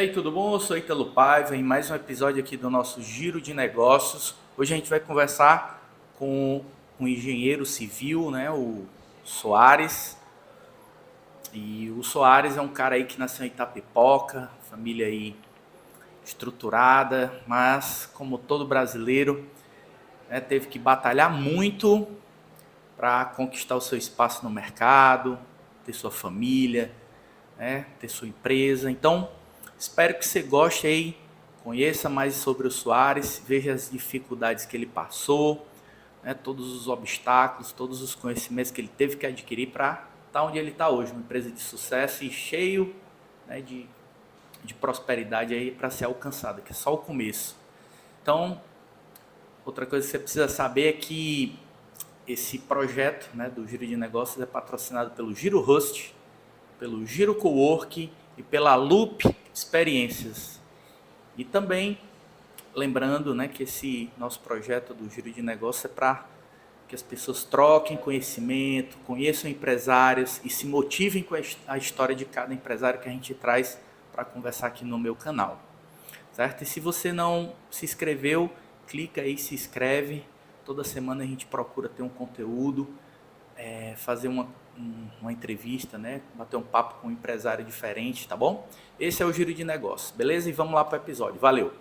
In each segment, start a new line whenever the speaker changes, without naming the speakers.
E aí, tudo bom? Eu sou Ítalo Paiva em mais um episódio aqui do nosso Giro de Negócios. Hoje a gente vai conversar com um engenheiro civil, né, o Soares. E o Soares é um cara aí que nasceu em Itapipoca, família aí estruturada, mas como todo brasileiro, né, teve que batalhar muito para conquistar o seu espaço no mercado, ter sua família, né, ter sua empresa. Então, espero que você goste aí, conheça mais sobre o Soares, veja as dificuldades que ele passou, né, todos os obstáculos, todos os conhecimentos que ele teve que adquirir para estar onde ele está hoje, uma empresa de sucesso e cheio, né, de prosperidade aí para ser alcançada, que é só o começo. Então, outra coisa que você precisa saber é que esse projeto, né, do Giro de Negócios é patrocinado pelo Giro Host, pelo Giro Cowork e pela Loop Experiências. E também, lembrando, né, que esse nosso projeto do Giro de Negócios é para que as pessoas troquem conhecimento, conheçam empresários e se motivem com a história de cada empresário que a gente traz para conversar aqui no meu canal. Certo? E se você não se inscreveu, clica aí, se inscreve. Toda semana a gente procura ter um conteúdo, fazer uma entrevista, né? Bater um papo com um empresário diferente, tá bom? Esse é o Giro de Negócios, beleza? E vamos lá para o episódio. Valeu!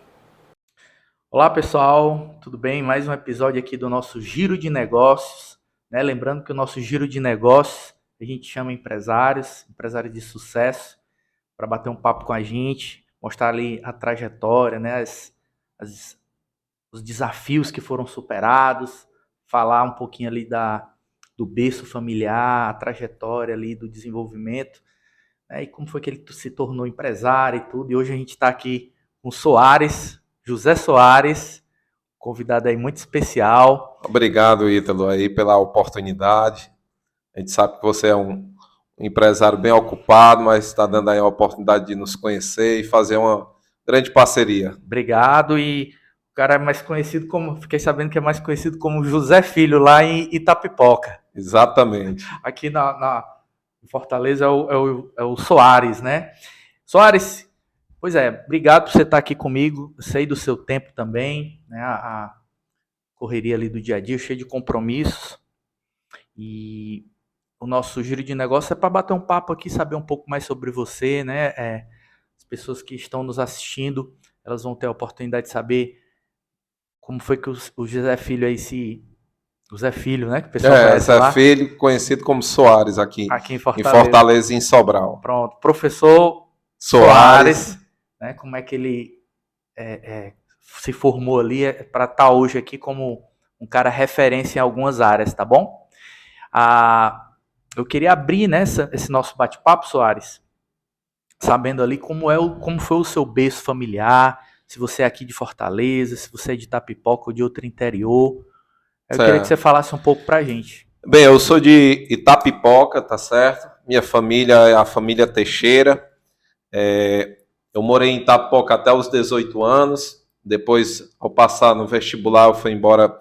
Olá, pessoal, tudo bem? Mais um episódio aqui do nosso Giro de Negócios, né? Lembrando que o nosso Giro de Negócios a gente chama empresários de sucesso para bater um papo com a gente, mostrar ali a trajetória, né? Os desafios que foram superados, falar um pouquinho ali do berço familiar, a trajetória ali do desenvolvimento, né, e como foi que ele se tornou empresário e tudo. E hoje a gente está aqui com o Soares, José Soares, convidado aí muito especial.
Obrigado, Ítalo, aí pela oportunidade. A gente sabe que você é um empresário bem ocupado, mas está dando aí a oportunidade de nos conhecer e fazer uma grande parceria.
Obrigado. E o cara é mais conhecido como, fiquei sabendo que é mais conhecido como José Filho, lá em Itapipoca.
Exatamente.
Aqui em Fortaleza é o Soares, né? Soares, pois é, obrigado por você estar aqui comigo. Eu sei do seu tempo também, né? A correria ali do dia a dia, cheio de compromissos. E o nosso Giro de Negócio é para bater um papo aqui, saber um pouco mais sobre você, né? As pessoas que estão nos assistindo, elas vão ter a oportunidade de saber como foi que o José Filho aí José Filho, né? Que o pessoal conhece
José
lá.
Filho, conhecido como Soares aqui
em
Fortaleza e em Sobral.
Pronto, professor Soares, né? Como é que ele se formou ali para estar hoje aqui como um cara referência em algumas áreas, tá bom? Eu queria abrir, né, esse nosso bate-papo, Soares, sabendo ali como foi o seu berço familiar, se você é aqui de Fortaleza, se você é de Itapipoca ou de outro interior. Eu queria que você falasse um pouco pra gente.
Bem, eu sou de Itapipoca, tá certo? Minha família é a família Teixeira. Eu morei em Itapipoca até os 18 anos. Depois, ao passar no vestibular, eu fui embora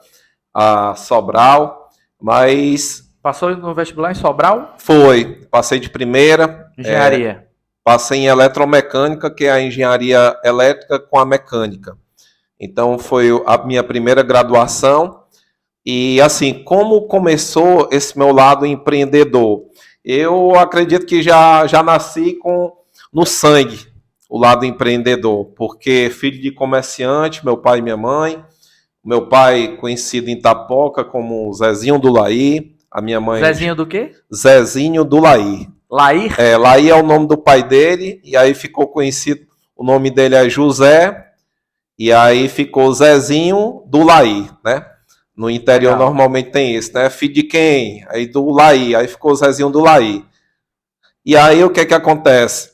a Sobral. Mas...
Passou no vestibular em Sobral?
Foi. Passei de primeira.
Engenharia.
Passei em eletromecânica, que é a engenharia elétrica com a mecânica. Então, foi a minha primeira graduação. E assim, como começou esse meu lado empreendedor? Eu acredito que já nasci no sangue o lado empreendedor, porque filho de comerciante, meu pai e minha mãe. Meu pai conhecido em Itapipoca como Zezinho do Laí. A minha mãe...
Zezinho do quê?
Zezinho do Laí.
Laí?
Laí é o nome do pai dele, e aí ficou conhecido, o nome dele é José, e aí ficou Zezinho do Laí, né? No interior normalmente tem isso, né? Filho de quem? Aí do Laí, aí ficou Zezinho do Laí. E aí o que acontece?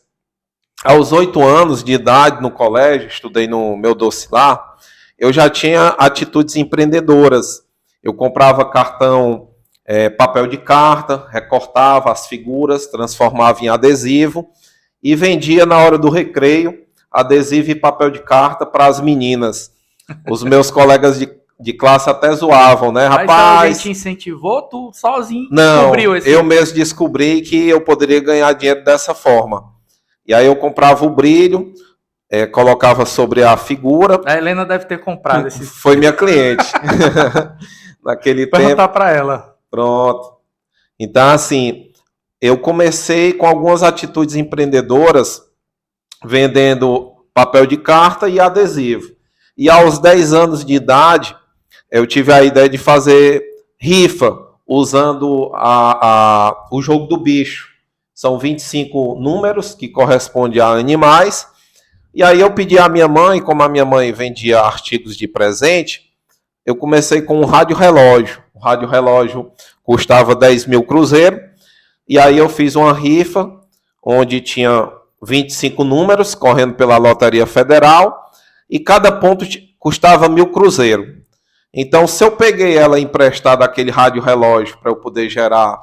Aos 8 anos de idade no colégio, estudei no meu docilar, eu já tinha atitudes empreendedoras. Eu comprava cartão, papel de carta, recortava as figuras, transformava em adesivo e vendia na hora do recreio adesivo e papel de carta para as meninas. Os meus colegas de classe até zoavam, né?
Mas
rapaz,
alguém te incentivou, tu sozinho
descobriu esse... eu mesmo descobri que eu poderia ganhar dinheiro dessa forma. E aí eu comprava o brilho, colocava sobre a figura.
A Helena deve ter comprado esse.
Foi minha cliente. Naquele tempo.
Perguntar para ela.
Pronto. Então, assim, eu comecei com algumas atitudes empreendedoras, vendendo papel de carta e adesivo. E aos 10 anos de idade, eu tive a ideia de fazer rifa, usando o jogo do bicho. São 25 números que correspondem a animais. E aí eu pedi à minha mãe, como a minha mãe vendia artigos de presente, eu comecei com um rádio-relógio. O rádio-relógio custava 10 mil cruzeiros. E aí eu fiz uma rifa, onde tinha 25 números, correndo pela Loteria Federal, e cada ponto custava 1.000 cruzeiros. Então, se eu peguei ela emprestada, aquele rádio-relógio, para eu poder gerar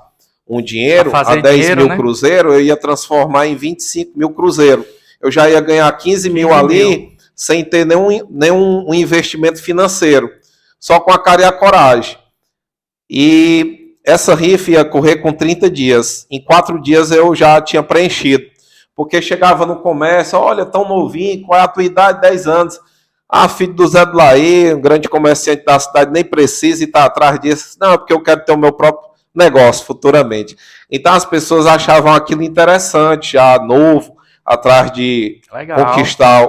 um dinheiro, a 10 mil cruzeiros, eu ia transformar em 25 mil cruzeiros. Eu já ia ganhar 15 mil ali, sem ter nenhum investimento financeiro, só com a cara e a coragem. E essa rifa ia correr com 30 dias. Em 4 dias eu já tinha preenchido. Porque chegava no comércio, olha, tão novinho, qual é a tua idade? 10 anos. Ah, filho do Zé do Laí, um grande comerciante da cidade, nem precisa e está atrás disso. Não, porque eu quero ter o meu próprio negócio futuramente. Então as pessoas achavam aquilo interessante, já novo, atrás de conquistar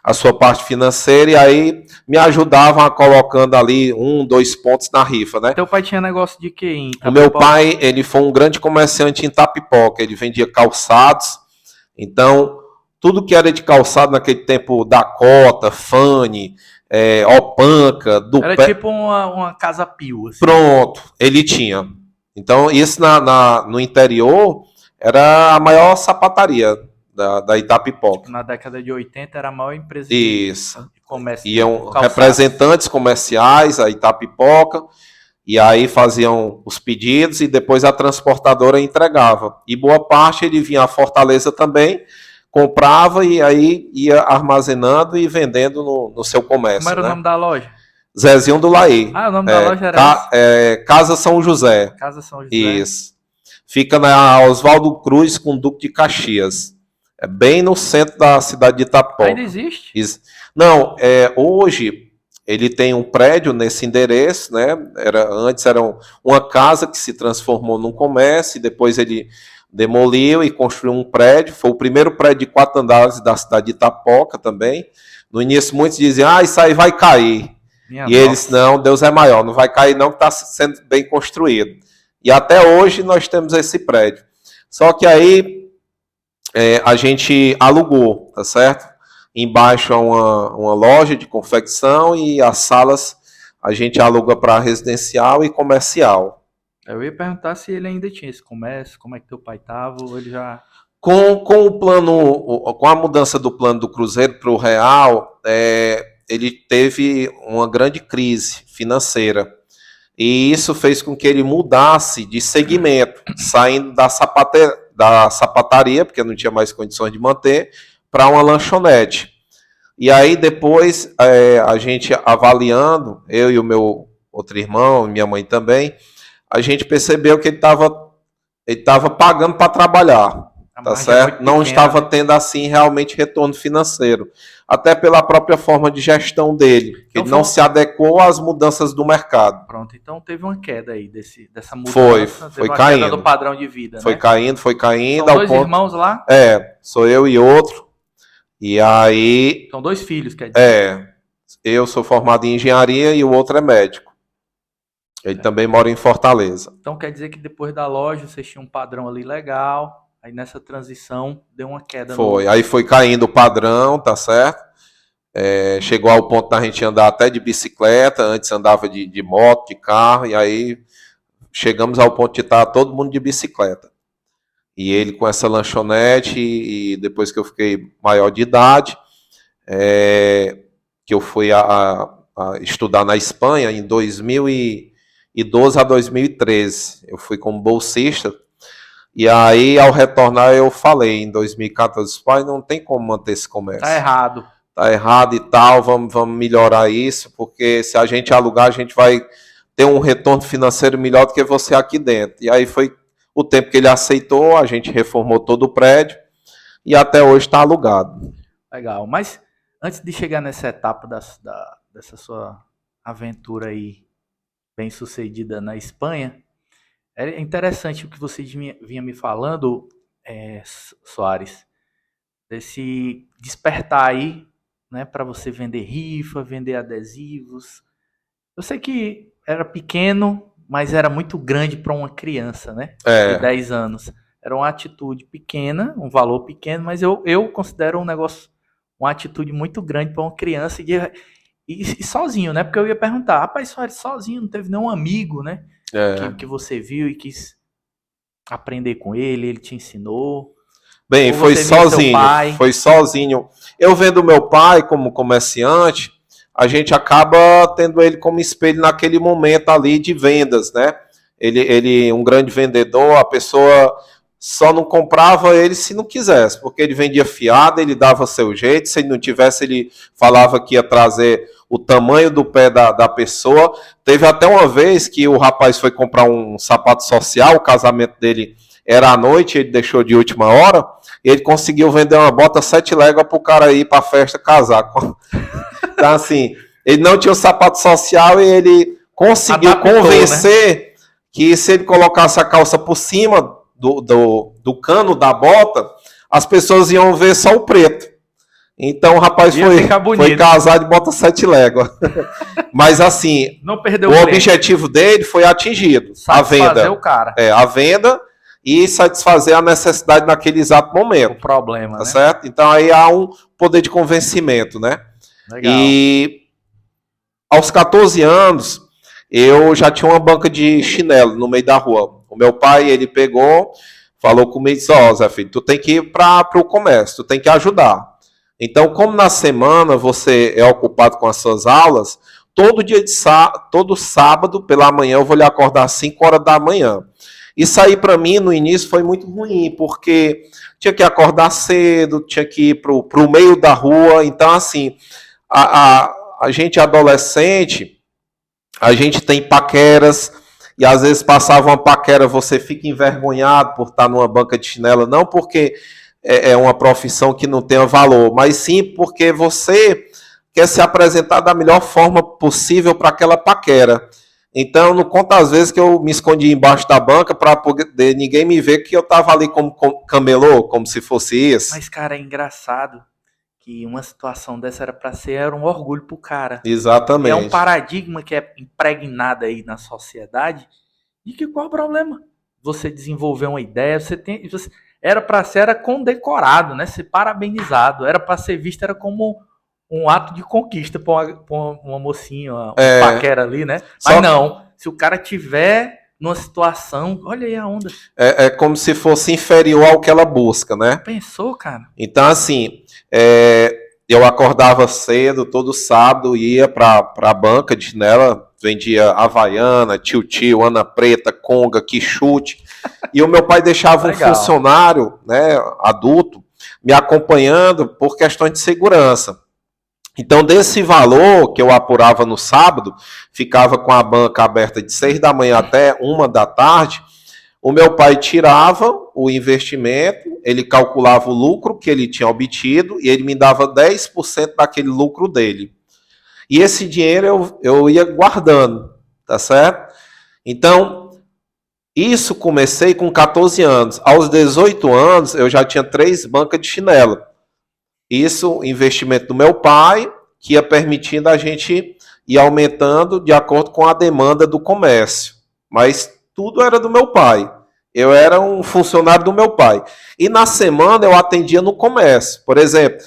a sua parte financeira, e aí me ajudavam colocando ali 1, 2 pontos na rifa, né?
Teu pai tinha negócio de quê?
O meu pai, ele foi um grande comerciante em Itapipoca, ele vendia calçados, então tudo que era de calçado naquele tempo, Dakota, Fanny, Opanca,
Era tipo uma Casa Pio. Assim.
Pronto, ele tinha. Então isso no interior era a maior sapataria da Itapipoca.
Na década de 80 era a maior empresa
de
comércio.
Iam representantes comerciais a Itapipoca, e aí faziam os pedidos e depois a transportadora entregava. E boa parte ele vinha a Fortaleza também, comprava e aí ia armazenando e vendendo no seu comércio.
Como era o nome da loja?
Zezinho do Laí.
Ah, o nome da loja era
Casa São José.
Casa São José.
Isso. Fica na Oswaldo Cruz com Duque de Caxias. É bem no centro da cidade de Itapipoca.
Ainda existe?
Não, hoje ele tem um prédio nesse endereço, né? Antes era uma casa que se transformou num comércio, e depois ele demoliu e construiu um prédio. Foi o primeiro prédio de 4 andares da cidade de Itapipoca também. No início muitos diziam, isso aí vai cair. Eles, não, Deus é maior, não vai cair não, que está sendo bem construído. E até hoje nós temos esse prédio. Só que aí a gente alugou, tá certo? Embaixo é uma loja de confecção, e as salas a gente aluga para residencial e comercial.
Eu ia perguntar se ele ainda tinha esse comércio, como é que teu pai estava, ou ele já...
Com o plano, com a mudança do plano do Cruzeiro para o Real, ele teve uma grande crise financeira. E isso fez com que ele mudasse de segmento, saindo da sapataria, porque não tinha mais condições de manter, para uma lanchonete. E aí depois, a gente avaliando, eu e o meu outro irmão, minha mãe também, a gente percebeu que ele estava pagando para trabalhar, tá certo? Não estava tendo assim realmente retorno financeiro, até pela própria forma de gestão dele, que ele não se adequou às mudanças do mercado.
Pronto, então teve uma queda aí dessa mudança.
Foi caindo.
Queda do padrão de vida,
foi
né?
Foi caindo.
São 2 irmãos lá?
Sou eu e outro. E aí...
São 2 filhos, quer dizer?
Eu sou formado em engenharia e o outro é médico. Ele também mora em Fortaleza.
Então quer dizer que depois da loja vocês tinham um padrão ali legal, aí nessa transição deu uma queda.
Aí foi caindo o padrão, tá certo? Chegou ao ponto da gente andar até de bicicleta, antes andava de moto, de carro, e aí chegamos ao ponto de estar todo mundo de bicicleta. E ele com essa lanchonete, e depois que eu fiquei maior de idade, que eu fui a estudar na Espanha em 2012 a 2013. Eu fui como bolsista, e aí ao retornar eu falei em 2014, pai, não tem como manter esse comércio. Tá errado e tal, vamos melhorar isso, porque se a gente alugar, a gente vai ter um retorno financeiro melhor do que você aqui dentro. E aí foi o tempo que ele aceitou, a gente reformou todo o prédio, e até hoje está alugado.
Legal. Mas antes de chegar nessa etapa dessa sua aventura aí bem sucedida na Espanha, é interessante o que você vinha me falando, Soares, desse despertar aí, né, para você vender rifa, vender adesivos. Eu sei que era pequeno, mas era muito grande para uma criança, né? De 10 anos. Era uma atitude pequena, um valor pequeno, mas eu considero um negócio, uma atitude muito grande para uma criança e sozinho, né? Porque eu ia perguntar, rapaz, Soares, sozinho, não teve nenhum amigo, né? Que você viu e quis aprender com ele te ensinou.
Bem, foi sozinho. Eu vendo meu pai como comerciante, a gente acaba tendo ele como espelho naquele momento ali de vendas, né? Ele um grande vendedor, a pessoa só não comprava ele se não quisesse, porque ele vendia fiado, ele dava seu jeito, se ele não tivesse, ele falava que ia trazer o tamanho do pé da pessoa. Teve até uma vez que o rapaz foi comprar um sapato social, o casamento dele era à noite, ele deixou de última hora, e ele conseguiu vender uma bota 7 léguas para o cara ir para a festa casar. Então, assim, ele não tinha o sapato social e ele conseguiu convencer, né, que se ele colocasse a calça por cima do cano da bota, as pessoas iam ver só o preto. Então o rapaz foi casar de bota 7 léguas. Mas assim,
não perdeu
o objetivo dele foi atingido. A venda.
O cara.
A venda e satisfazer a necessidade naquele exato momento.
O problema,
tá,
né?
Certo? Então aí há um poder de convencimento, né?
Legal.
E aos 14 anos, eu já tinha uma banca de chinelo no meio da rua. O meu pai, ele pegou, falou comigo e disse, Zé filho, tu tem que ir para o comércio, tu tem que ajudar. Então, como na semana você é ocupado com as suas aulas, todo sábado pela manhã eu vou lhe acordar às 5 horas da manhã. Isso aí para mim no início foi muito ruim, porque tinha que acordar cedo, tinha que ir para o meio da rua. Então, assim, a gente adolescente, a gente tem paqueras, e às vezes passava uma paquera, você fica envergonhado por estar numa banca de chinela, não porque é uma profissão que não tenha valor, mas sim porque você quer se apresentar da melhor forma possível para aquela paquera. Então, não conta às vezes que eu me escondi embaixo da banca para poder ninguém me ver que eu estava ali como camelô, como se fosse isso.
Mas, cara, é engraçado que uma situação dessa era um orgulho pro cara.
Exatamente.
E é um paradigma que é impregnado aí na sociedade e que qual é o problema? Você desenvolver uma ideia, era para ser condecorado, né? Ser parabenizado, era para ser visto, era como um ato de conquista para uma mocinha, uma paquera ali, né? Mas não, se o cara tiver numa situação, olha aí a onda.
É como se fosse inferior ao que ela busca, né?
Pensou, cara?
Então, assim, eu acordava cedo, todo sábado, ia para a banca de chinela, vendia Havaiana, Tio, Ana Preta, Conga, Quixute, e o meu pai deixava um funcionário, né, adulto, me acompanhando por questões de segurança. Então, desse valor que eu apurava no sábado, ficava com a banca aberta de 6 da manhã até 1 da tarde, o meu pai tirava o investimento, ele calculava o lucro que ele tinha obtido e ele me dava 10% daquele lucro dele. E esse dinheiro eu ia guardando, tá certo? Então, isso comecei com 14 anos. Aos 18 anos, eu já tinha 3 bancas de chinelo. Isso, investimento do meu pai, que ia permitindo a gente ir aumentando de acordo com a demanda do comércio. Mas tudo era do meu pai. Eu era um funcionário do meu pai. E na semana eu atendia no comércio. Por exemplo,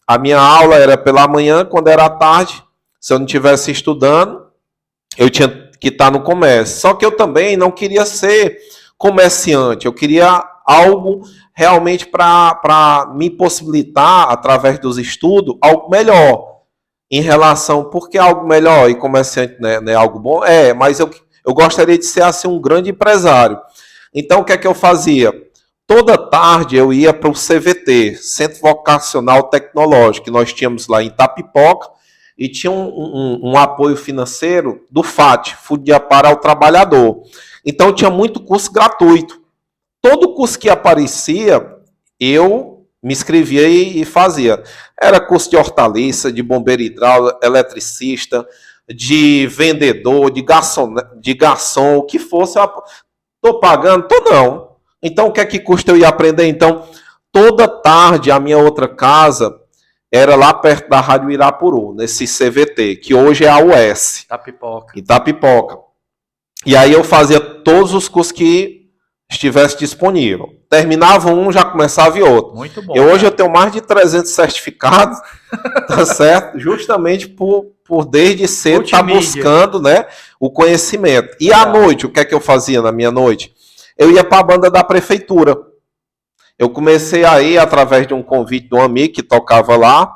a minha aula era pela manhã, quando era à tarde, se eu não estivesse estudando, eu tinha que estar no comércio. Só que eu também não queria ser comerciante. Eu queria algo realmente para me possibilitar, através dos estudos, algo melhor. Em relação, por que algo melhor? E comerciante não é algo bom? Mas eu gostaria de ser assim um grande empresário. Então, o que é que eu fazia? Toda tarde eu ia para o CVT, Centro Vocacional Tecnológico, que nós tínhamos lá em Itapipoca, e tinha um apoio financeiro do FAT, Fundo de Amparo ao Trabalhador. Então, tinha muito curso gratuito. Todo curso que aparecia, eu me inscrevia e fazia. Era curso de hortaliça, de bombeiro hidráulico, eletricista, de vendedor, de garçom, o que fosse. Estou pagando? Tô não. Então, o que é que custa eu ir aprender? Então, toda tarde, a minha outra casa era lá perto da Rádio Irapuru, nesse CVT, que hoje é a US. Itapipoca. E aí eu fazia todos os cursos que estivesse disponível. Terminava um, já começava outro.
Muito bom.
Hoje eu tenho mais de 300 certificados, tá certo? Justamente por desde cedo estar buscando, né, o conhecimento. E à noite, o que é que eu fazia na minha noite? Eu ia para a banda da prefeitura. Eu comecei aí através de um convite de um amigo que tocava lá,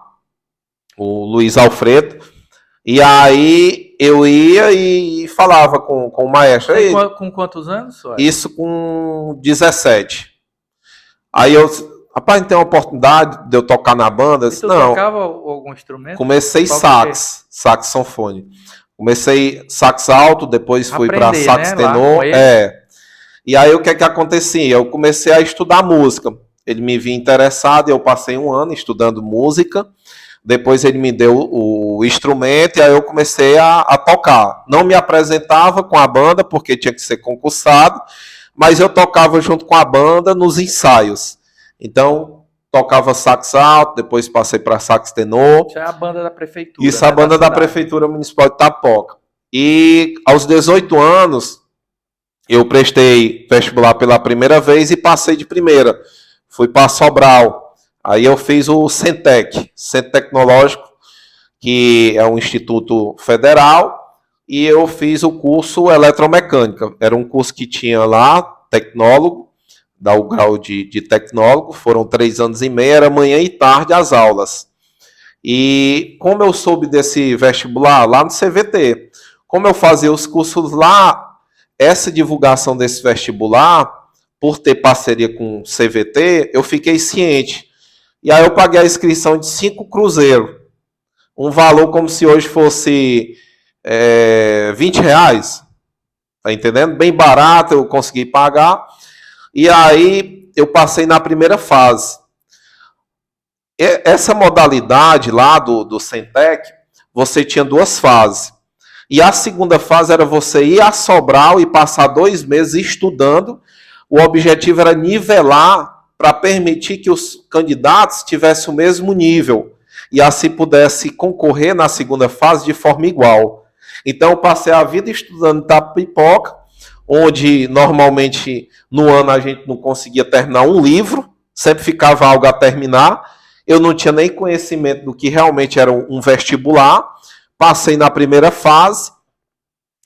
o Luiz Alfredo, e aí eu ia e falava com o maestro.
Com quantos anos, Soares?
Isso com 17. Aí rapaz, não tem uma oportunidade de eu tocar na banda?
Você tocava algum instrumento?
Comecei sax sanfone. Comecei sax alto, depois fui para sax tenor. E aí o que é que acontecia? Eu comecei a estudar música. Ele me via interessado, eu passei um ano estudando música. Depois ele me deu o instrumento e aí eu comecei a tocar. Não me apresentava com a banda, porque tinha que ser concursado, mas eu tocava junto com a banda nos ensaios. Então, tocava sax alto, depois passei para sax tenor.
Isso é a banda da prefeitura.
Isso, né, a banda da Prefeitura Municipal de Itapipoca. E aos 18 anos, eu prestei vestibular pela primeira vez e passei de primeira. Fui para Sobral. Aí eu fiz o Centec, Centro Tecnológico, que é um instituto federal, e eu fiz o curso Eletromecânica. Era um curso que tinha lá, tecnólogo, dá o grau de tecnólogo, foram 3 anos e meio, era manhã e tarde as aulas. E como eu soube desse vestibular lá no CVT, como eu fazia os cursos lá, essa divulgação desse vestibular, por ter parceria com o CVT, eu fiquei ciente. E aí eu paguei a inscrição de 5 cruzeiros. Um valor como se hoje fosse R$20. Tá entendendo? Bem barato, eu consegui pagar. E aí eu passei na primeira fase. Essa modalidade lá do Centec, você tinha 2 fases. E a segunda fase era você ir a Sobral e passar 2 meses estudando. O objetivo era nivelar para permitir que os candidatos tivessem o mesmo nível e assim pudesse concorrer na segunda fase de forma igual. Então eu passei a vida estudando Itapipoca, onde normalmente no ano a gente não conseguia terminar um livro, sempre ficava algo a terminar. Eu não tinha nem conhecimento do que realmente era um vestibular. Passei na primeira fase,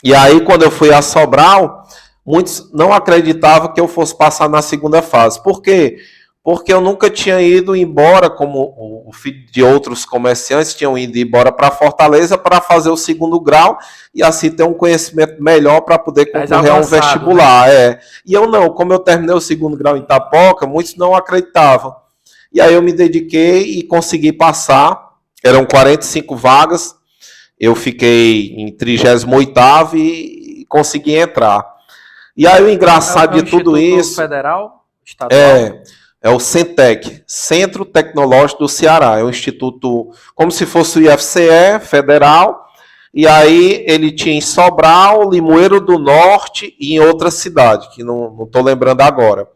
e aí quando eu fui a Sobral, muitos não acreditavam que eu fosse passar na segunda fase. Por quê? Porque eu nunca tinha ido embora, como o filho de outros comerciantes tinham ido embora para Fortaleza para fazer o segundo grau e assim ter um conhecimento melhor para poder concorrer a um vestibular. Né? E eu não, como eu terminei o segundo grau em Itapipoca, muitos não acreditavam. E aí eu me dediquei e consegui passar. Eram 45 vagas, eu fiquei em 38º e consegui entrar. E aí o engraçado de tudo isso...
Federal? Estadual?
É o Centec, Centro Tecnológico do Ceará. É um instituto como se fosse o IFCE federal. E aí ele tinha em Sobral, Limoeiro do Norte e em outra cidade, que não estou lembrando agora.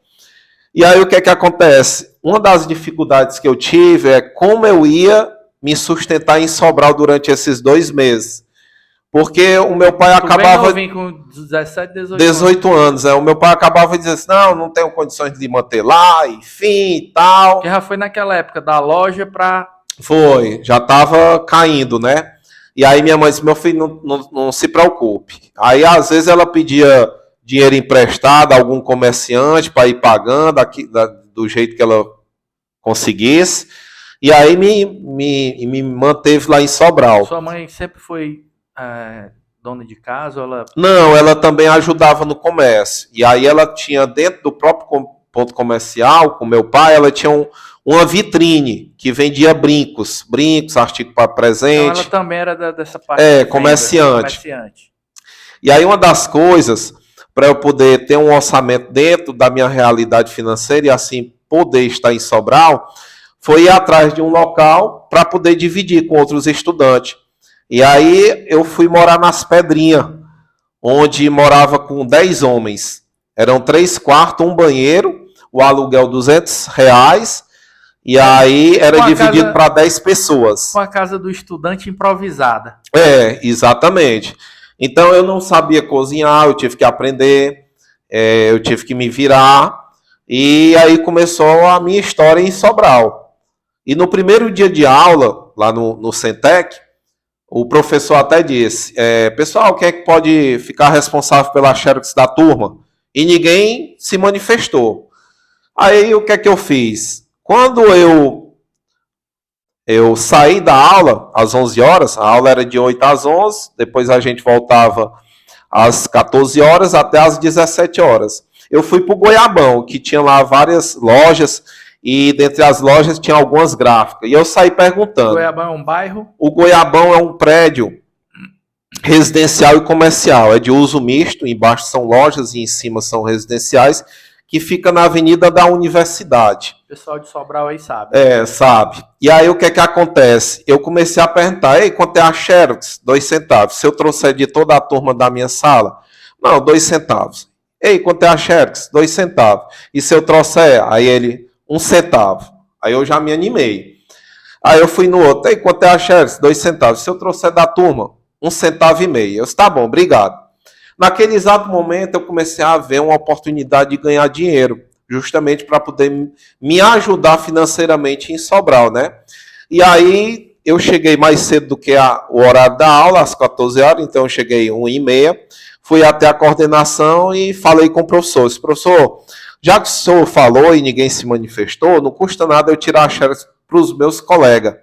E aí o que é que acontece? Uma das dificuldades que eu tive é como eu ia me sustentar em Sobral durante esses 2 meses. Porque o meu pai acabava...
Eu vim com 17,
18 anos. O meu pai acabava dizendo assim, não tenho condições de manter lá, enfim e tal.
Que já foi naquela época da loja para...
Foi, já estava caindo, né? E aí minha mãe disse, meu filho, não se preocupe. Aí às vezes ela pedia dinheiro emprestado a algum comerciante para ir pagando do jeito que ela conseguisse. E aí me manteve lá em Sobral.
Sua mãe sempre foi... dona de casa? Ela...
Não, ela também ajudava no comércio. E aí ela tinha, dentro do próprio ponto comercial, com meu pai, ela tinha uma vitrine que vendia brincos, artigos para presente.
Então ela também era dessa parte.
Comerciante. E aí uma das coisas, para eu poder ter um orçamento dentro da minha realidade financeira e assim poder estar em Sobral foi ir atrás de um local para poder dividir com outros estudantes. E aí eu fui morar nas Pedrinhas, onde morava com 10 homens. Eram 3 quartos, um banheiro, o aluguel R$ 200, e aí era dividido para 10 pessoas.
Com a casa do estudante improvisada.
Exatamente. Então eu não sabia cozinhar, eu tive que aprender, eu tive que me virar, e aí começou a minha história em Sobral. E no primeiro dia de aula, lá no Centec, o professor até disse, pessoal, quem é que pode ficar responsável pela xerox da turma? E ninguém se manifestou. Aí o que é que eu fiz? Quando eu saí da aula às 11 horas, a aula era de 8 às 11, depois a gente voltava às 14 horas até às 17 horas. Eu fui para o Goiabão, que tinha lá várias lojas, e dentre as lojas tinha algumas gráficas. E eu saí perguntando.
O Goiabão é um bairro?
O Goiabão é um prédio residencial e comercial. É de uso misto, embaixo são lojas e em cima são residenciais, que fica na Avenida da Universidade.
O pessoal de Sobral aí sabe.
Sabe. E aí o que é que acontece? Eu comecei a perguntar, quanto é a xerox? 2 centavos. Se eu trouxer de toda a turma da minha sala? Não, 2 centavos. Quanto é a xerox? 2 centavos. E se eu trouxer? Aí ele, 1 centavo. Aí eu já me animei. Aí eu fui no outro, quanto é a xerox? 2 centavos. Se eu trouxer da turma? 1,5 centavo. Eu disse, tá bom, obrigado. Naquele exato momento eu comecei a ver uma oportunidade de ganhar dinheiro, justamente para poder me ajudar financeiramente em Sobral, né? E aí eu cheguei mais cedo do que o horário da aula, às 14 horas, então eu cheguei 1h30, fui até a coordenação e falei com o professor. Disse, professor, já que o senhor falou e ninguém se manifestou, não custa nada eu tirar a xerox para os meus colegas.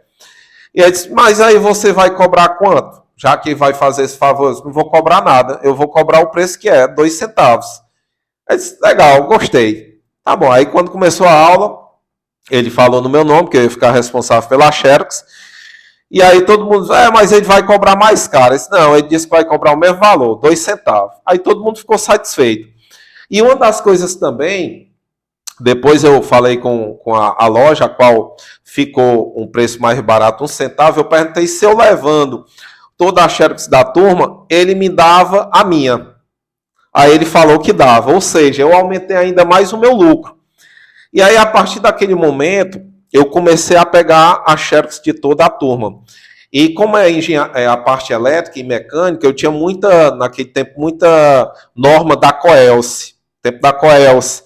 E ele disse, mas aí você vai cobrar quanto? Já que vai fazer esse favor, não vou cobrar nada, eu vou cobrar o preço que é, 2 centavos. Ele disse, legal, gostei. Tá bom, aí quando começou a aula, ele falou no meu nome, que eu ia ficar responsável pela xerox, e aí todo mundo disse, mas ele vai cobrar mais caro. Ele disse, não, ele disse que vai cobrar o mesmo valor, 2 centavos. Aí todo mundo ficou satisfeito. E uma das coisas também, depois eu falei com a loja, a qual ficou um preço mais barato, 1 centavo, eu perguntei se eu levando toda a xerox da turma, ele me dava a minha. Aí ele falou que dava, ou seja, eu aumentei ainda mais o meu lucro. E aí, a partir daquele momento, eu comecei a pegar a xerox de toda a turma. E como a parte elétrica e mecânica, eu tinha naquele tempo, muita norma da Coelce, tempo da Coelce,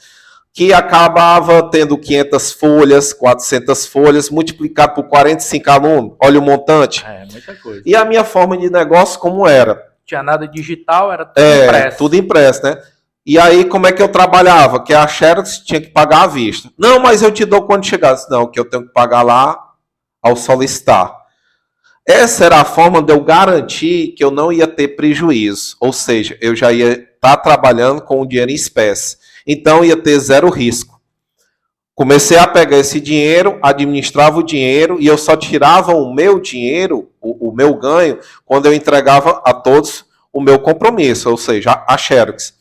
que acabava tendo 500 folhas, 400 folhas, multiplicado por 45 alunos, olha o montante.
Muita coisa.
E a minha forma de negócio como era?
Não tinha nada digital, era tudo impresso.
Tudo impresso, né? E aí, como é que eu trabalhava? Que a xerox tinha que pagar à vista. Não, mas eu te dou quando chegasse. Não, que eu tenho que pagar lá ao solicitar. Essa era a forma de eu garantir que eu não ia ter prejuízo. Ou seja, eu já ia estar trabalhando com o dinheiro em espécie. Então, ia ter 0 risco. Comecei a pegar esse dinheiro, administrava o dinheiro e eu só tirava o meu dinheiro, o meu ganho, quando eu entregava a todos o meu compromisso, ou seja, a xerox.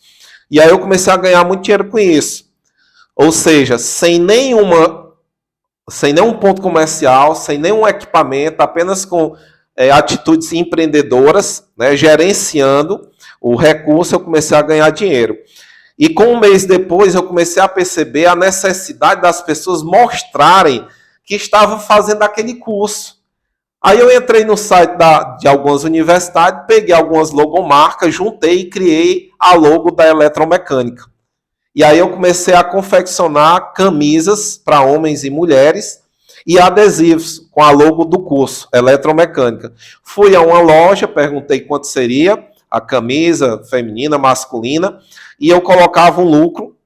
E aí eu comecei a ganhar muito dinheiro com isso. Ou seja, sem nenhum ponto comercial, sem nenhum equipamento, apenas com atitudes empreendedoras, né, gerenciando o recurso, eu comecei a ganhar dinheiro. E com um mês depois, eu comecei a perceber a necessidade das pessoas mostrarem que estavam fazendo aquele curso. Aí eu entrei no site de algumas universidades, peguei algumas logomarcas, juntei e criei a logo da eletromecânica. E aí eu comecei a confeccionar camisas para homens e mulheres e adesivos com a logo do curso, eletromecânica. Fui a uma loja, perguntei quanto seria a camisa feminina, masculina, e eu colocava um lucro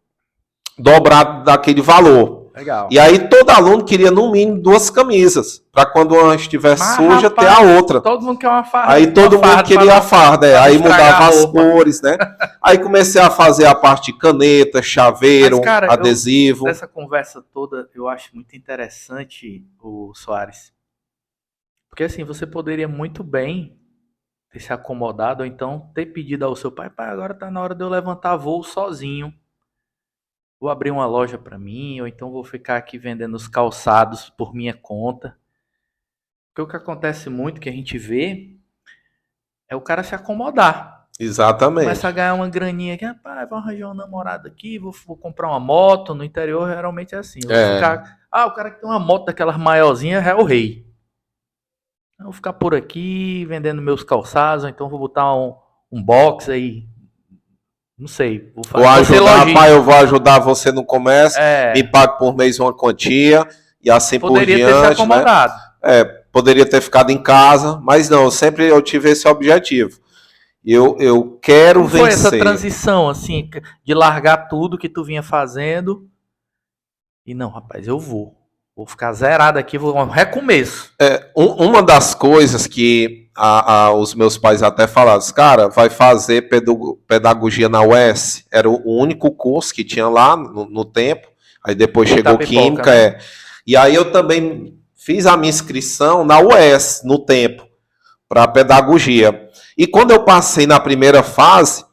dobrado daquele valor.
Legal.
E aí todo aluno queria no mínimo 2 camisas, para quando uma estiver suja, ter a outra.
Todo mundo quer uma farda.
Aí todo mundo queria a farda, aí mudava as cores, né? Aí comecei a fazer a parte de caneta, chaveiro, adesivo.
Nessa conversa toda, eu acho muito interessante, o Soares. Porque assim, você poderia muito bem ter se acomodado, ou então ter pedido ao seu pai, agora tá na hora de eu levantar voo sozinho. vou abrir uma loja para mim, ou então vou ficar aqui vendendo os calçados por minha conta. Porque o que acontece muito, que a gente vê, é o cara se acomodar.
Exatamente.
Começa a ganhar uma graninha aqui, rapaz, vou arranjar uma namorada aqui, vou comprar uma moto. No interior, geralmente é assim. Eu vou ficar, o cara que tem uma moto daquelas maiorzinhas é o rei. Eu vou ficar por aqui vendendo meus calçados, ou então vou botar um box aí. Não sei.
Vou ajudar, pai, eu vou ajudar você no comércio, me pague por mês uma quantia e assim por diante. Poderia ter se acomodado. Né? Poderia ter ficado em casa, mas não, sempre eu tive esse objetivo. Eu quero vencer. Como foi essa
transição, assim, de largar tudo que tu vinha fazendo e não, rapaz, eu vou ficar zerado aqui, vou um recomeço.
Uma das coisas que os meus pais até falaram, cara, vai fazer pedagogia na UES, era o único curso que tinha lá no tempo, aí depois chegou química, né? E aí eu também fiz a minha inscrição na UES, no tempo, para pedagogia. E quando eu passei na primeira fase,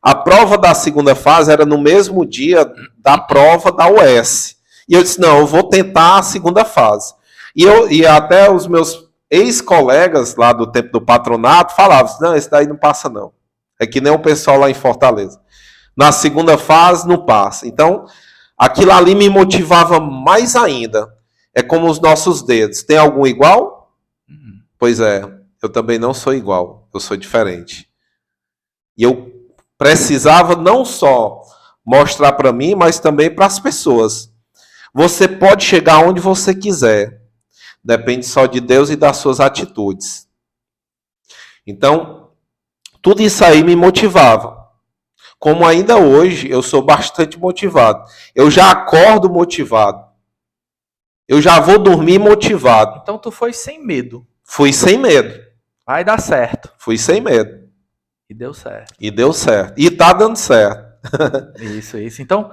a prova da segunda fase era no mesmo dia da prova da UES. E eu disse, não, eu vou tentar a segunda fase. E até os meus ex-colegas lá do tempo do patronato falavam, não, esse daí não passa não. É que nem o pessoal lá em Fortaleza. Na segunda fase não passa. Então, aquilo ali me motivava mais ainda. É como os nossos dedos. Tem algum igual? Pois é, eu também não sou igual. Eu sou diferente. E eu precisava não só mostrar para mim, mas também para as pessoas. Você pode chegar onde você quiser. Depende só de Deus e das suas atitudes. Então, tudo isso aí me motivava. Como ainda hoje, eu sou bastante motivado. Eu já acordo motivado. Eu já vou dormir motivado.
Então, tu foi sem medo.
Fui sem medo.
Vai dar certo.
Fui sem medo.
E deu certo.
E deu certo. E tá dando certo.
Isso. Então,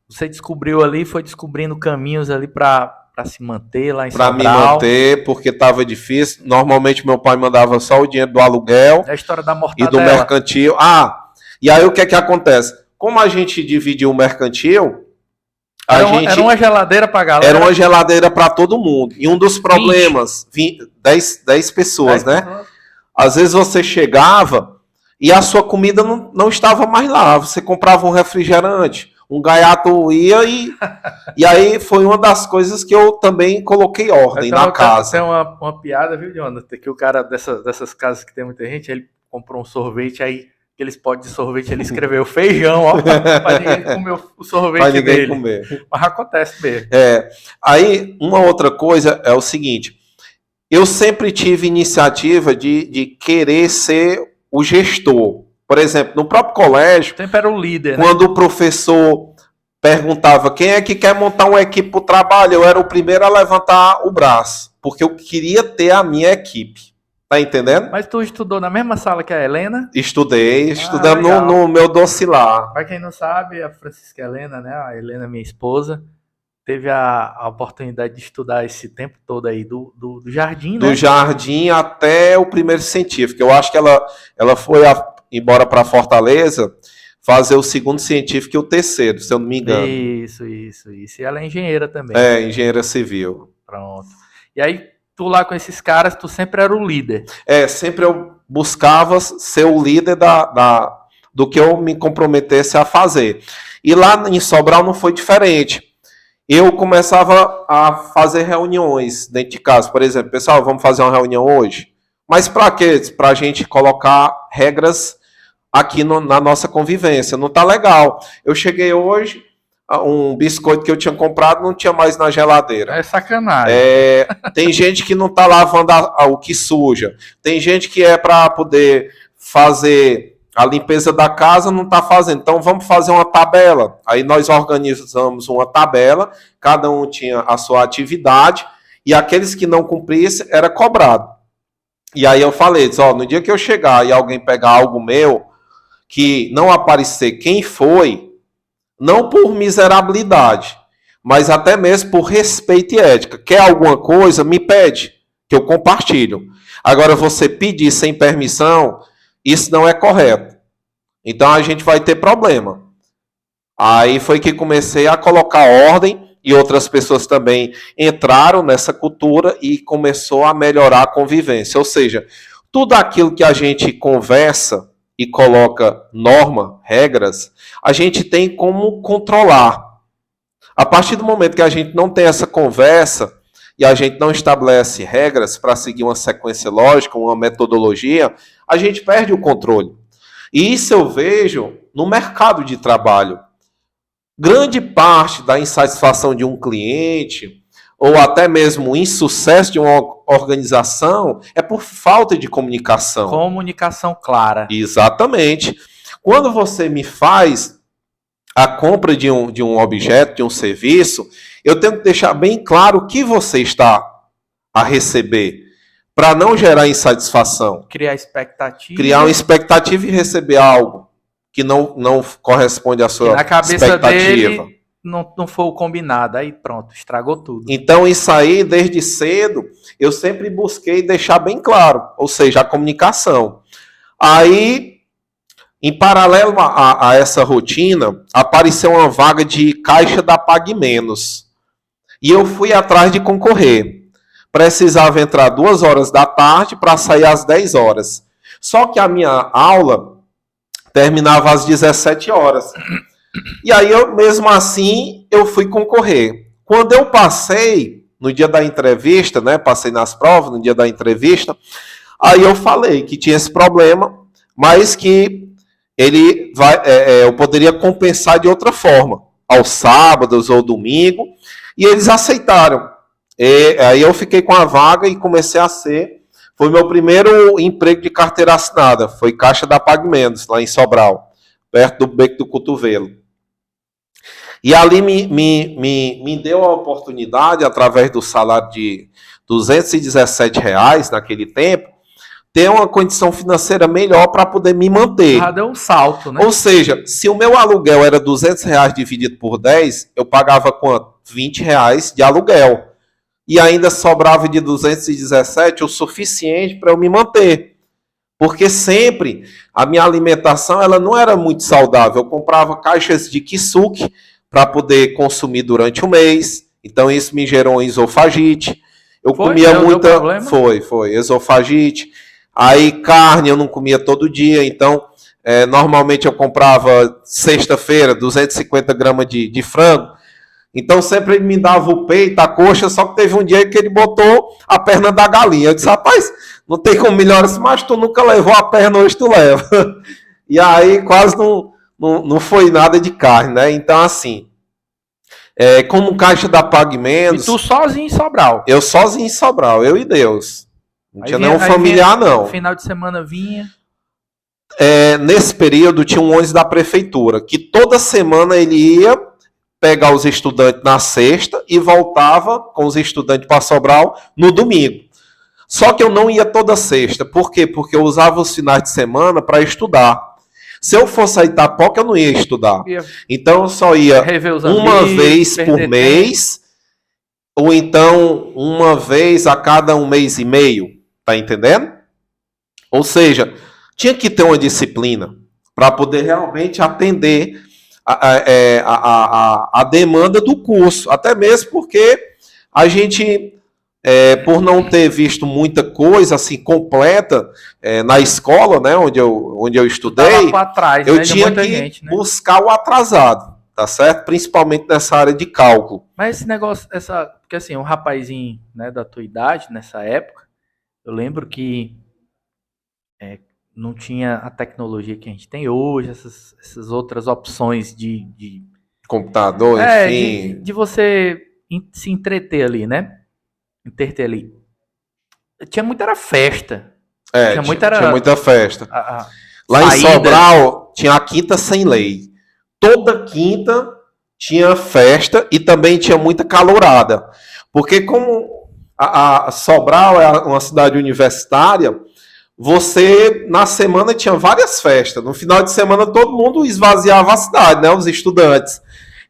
você descobriu ali, foi descobrindo caminhos ali para se manter lá em Sobral. Para me
manter, porque estava difícil. Normalmente meu pai mandava só o dinheiro do aluguel.
É a história da mortadela.
E do mercantil. E aí o que é que acontece? Como a gente dividiu o mercantil,
era uma geladeira para galera.
Era uma geladeira para todo mundo. E um dos problemas, 10 pessoas, 10 né? Pessoas. Às vezes você chegava e a sua comida não estava mais lá. Você comprava um refrigerante. Um gaiato ia e aí foi uma das coisas que eu também coloquei ordem na casa.
Tem uma piada, viu, Jonathan? Que o cara dessas casas que tem muita gente, ele comprou um sorvete, aí aqueles potes de sorvete, ele escreveu feijão, ó, pra ninguém comer o sorvete pra ninguém dele. Comer. Mas acontece mesmo.
Aí, uma outra coisa é o seguinte, eu sempre tive iniciativa de querer ser o gestor. Por exemplo, no próprio colégio,
sempre era o líder,
quando o professor perguntava quem é que quer montar uma equipe para o trabalho, eu era o primeiro a levantar o braço, porque eu queria ter a minha equipe. Tá entendendo?
Mas tu estudou na mesma sala que a Helena?
Estudei, estudando no meu docilar.
Para quem não sabe, a Francisca Helena, né, a Helena, minha esposa, teve a oportunidade de estudar esse tempo todo aí do jardim, né?
Do jardim até o primeiro científico. Eu acho que ela foi embora para Fortaleza fazer o segundo científico e o terceiro, se eu não me engano.
Isso. E ela é engenheira também.
Engenheira civil.
Pronto. E aí, tu lá com esses caras, tu sempre era o líder.
Sempre eu buscava ser o líder do que eu me comprometesse a fazer. E lá em Sobral não foi diferente. Eu começava a fazer reuniões dentro de casa. Por exemplo, pessoal, vamos fazer uma reunião hoje? Mas para quê? Para a gente colocar regras aqui na nossa convivência. Não tá legal. Eu cheguei hoje, um biscoito que eu tinha comprado não tinha mais na geladeira.
É sacanagem.
Tem gente que não tá lavando o que suja. Tem gente que é para poder fazer a limpeza da casa, não tá fazendo. Então vamos fazer uma tabela. Aí nós organizamos uma tabela, cada um tinha a sua atividade, e aqueles que não cumprissem era cobrado. E aí eu falei, no dia que eu chegar e alguém pegar algo meu, que não aparecer quem foi, não por miserabilidade, mas até mesmo por respeito e ética. Quer alguma coisa, me pede, que eu compartilho. Agora, você pedir sem permissão, isso não é correto. Então, a gente vai ter problema. Aí foi que comecei a colocar ordem e outras pessoas também entraram nessa cultura e começou a melhorar a convivência. Ou seja, tudo aquilo que a gente conversa e coloca norma, regras, a gente tem como controlar. A partir do momento que a gente não tem essa conversa e a gente não estabelece regras para seguir uma sequência lógica, uma metodologia, a gente perde o controle. E isso eu vejo no mercado de trabalho. Grande parte da insatisfação de um cliente, ou até mesmo o insucesso de uma organização, é por falta de comunicação.
Comunicação clara.
Exatamente. Quando você me faz a compra de um objeto, de um serviço, eu tenho que deixar bem claro o que você está a receber, para não gerar insatisfação.
Criar expectativa.
Criar uma expectativa e receber algo que não corresponde à sua
na cabeça
expectativa.
Dele, não foi o combinado, aí pronto, estragou tudo.
Então isso aí, desde cedo, eu sempre busquei deixar bem claro, ou seja, a comunicação. Aí, em paralelo a essa rotina, apareceu uma vaga de caixa da Pague Menos. E eu fui atrás de concorrer. Precisava entrar 2 horas da tarde para sair às 10 horas. Só que a minha aula terminava às 17 horas. E aí, mesmo assim, eu fui concorrer. Quando eu passei, no dia da entrevista, né? Passei nas provas, no dia da entrevista, aí eu falei que tinha esse problema, mas que eu poderia compensar de outra forma, aos sábados ou domingo, e eles aceitaram. Aí eu fiquei com a vaga e comecei a ser. Foi meu primeiro emprego de carteira assinada. Foi caixa da Pague Menos, lá em Sobral, perto do Beco do Cotovelo. E ali me deu a oportunidade, através do salário de R$217 naquele tempo, ter uma condição financeira melhor para poder me manter.
Já deu um salto, né?
Ou seja, se o meu aluguel era R$200 dividido por 10, eu pagava quanto? R$20 de aluguel. E ainda sobrava de 217 o suficiente para eu me manter. Porque sempre a minha alimentação ela não era muito saudável. Eu comprava caixas de kisuke para poder consumir durante o mês. Então isso me gerou esofagite. Eu comia muita... Foi, esofagite. Aí carne eu não comia todo dia. Então, normalmente eu comprava sexta-feira 250 gramas de frango. Então sempre ele me dava o peito, a coxa, só que teve um dia que ele botou a perna da galinha. Eu disse, rapaz, não tem como melhorar isso, mas tu nunca levou a perna, hoje tu leva. E aí quase não foi nada de carne, né? Então assim, como caixa da Pague Menos...
E tu sozinho em Sobral?
Eu sozinho em Sobral, eu e Deus. Não tinha nenhum familiar, não.
Final de semana vinha...
Nesse período tinha um ônibus da prefeitura, que toda semana ele ia pegar os estudantes na sexta e voltava com os estudantes para Sobral no domingo. Só que eu não ia toda sexta. Por quê? Porque eu usava os finais de semana para estudar. Se eu fosse a Itapoca, eu não ia estudar. Então eu só ia uma vez por mês, ou então uma vez a cada 1 mês e meio. Tá entendendo? Ou seja, tinha que ter uma disciplina para poder realmente atender a demanda do curso, até mesmo porque a gente, por não ter visto muita coisa assim completa na escola, né, onde eu estudei,
atrás,
eu
né,
tinha que
gente, né?
buscar o atrasado, tá certo? Principalmente nessa área de cálculo.
Mas esse negócio, porque assim, um rapazinho, né, da tua idade, nessa época, eu lembro que não tinha a tecnologia que a gente tem hoje, essas outras opções de
computador, enfim.
De você se entreter ali, né? Entreter ali. Tinha muita festa.
Tinha muita festa. Lá em Sobral tinha a Quinta Sem Lei. Toda quinta tinha festa e também tinha muita calorada. Porque como a Sobral é uma cidade universitária, você, na semana, tinha várias festas. No final de semana, todo mundo esvaziava a cidade, né? Os estudantes.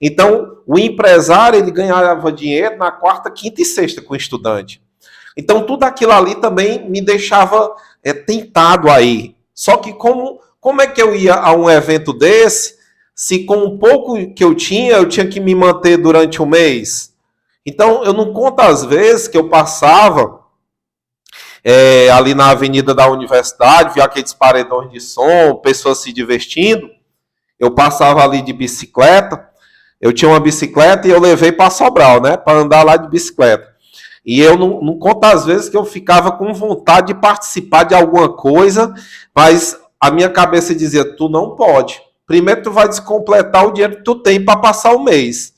Então, o empresário, ele ganhava dinheiro na quarta, quinta e sexta com o estudante. Então, tudo aquilo ali também me deixava tentado aí. Só que como é que eu ia a um evento desse se com o pouco que eu tinha que me manter durante um mês? Então, eu não conto as vezes que eu passava ali na avenida da universidade, via aqueles paredões de som, pessoas se divertindo. Eu passava ali de bicicleta, eu tinha uma bicicleta e eu levei para Sobral, né, para andar lá de bicicleta. E eu não conto as vezes que eu ficava com vontade de participar de alguma coisa, mas a minha cabeça dizia, tu não pode. Primeiro, tu vai descompletar o dinheiro que tu tem para passar o mês.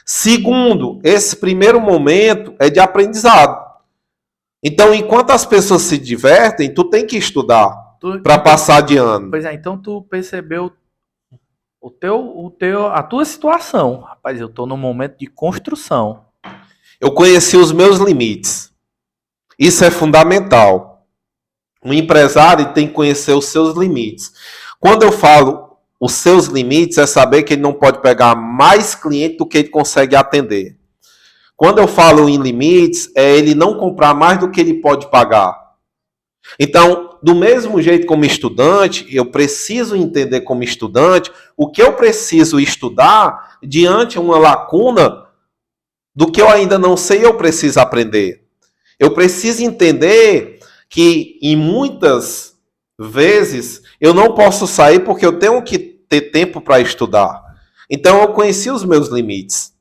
Segundo, esse primeiro momento é de aprendizado. Então, enquanto as pessoas se divertem, tu tem que estudar para passar de ano.
Pois é, então tu percebeu a tua situação. Rapaz, eu estou num momento de construção.
Eu conheci os meus limites. Isso é fundamental. Um empresário tem que conhecer os seus limites. Quando eu falo os seus limites, é saber que ele não pode pegar mais cliente do que ele consegue atender. Quando eu falo em limites, é ele não comprar mais do que ele pode pagar. Então, do mesmo jeito como estudante, eu preciso entender como estudante o que eu preciso estudar diante de uma lacuna do que eu ainda não sei, eu preciso aprender. Eu preciso entender que, em muitas vezes, eu não posso sair porque eu tenho que ter tempo para estudar. Então, eu conheci os meus limites.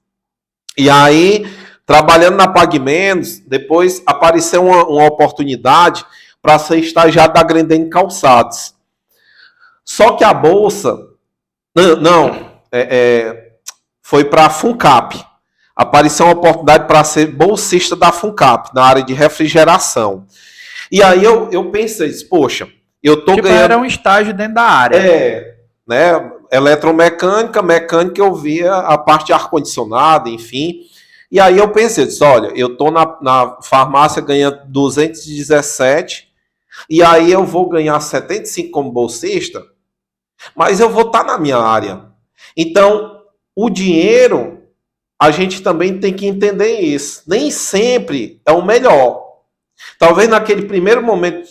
E aí, trabalhando na Pague Menos, depois apareceu uma oportunidade para ser estagiário da Grendene Calçados. Só que a bolsa... foi para a FUNCAP. Apareceu uma oportunidade para ser bolsista da FUNCAP, na área de refrigeração. E aí eu pensei, poxa, eu tô ganhando...
Era um estágio dentro da área.
Né? Eletromecânica, mecânica, eu via a parte de ar-condicionado, enfim. E aí eu pensei, olha, eu tô na farmácia ganhando 217, e aí eu vou ganhar 75 como bolsista, mas eu vou estar na minha área. Então, o dinheiro, a gente também tem que entender isso. Nem sempre é o melhor. Talvez naquele primeiro momento,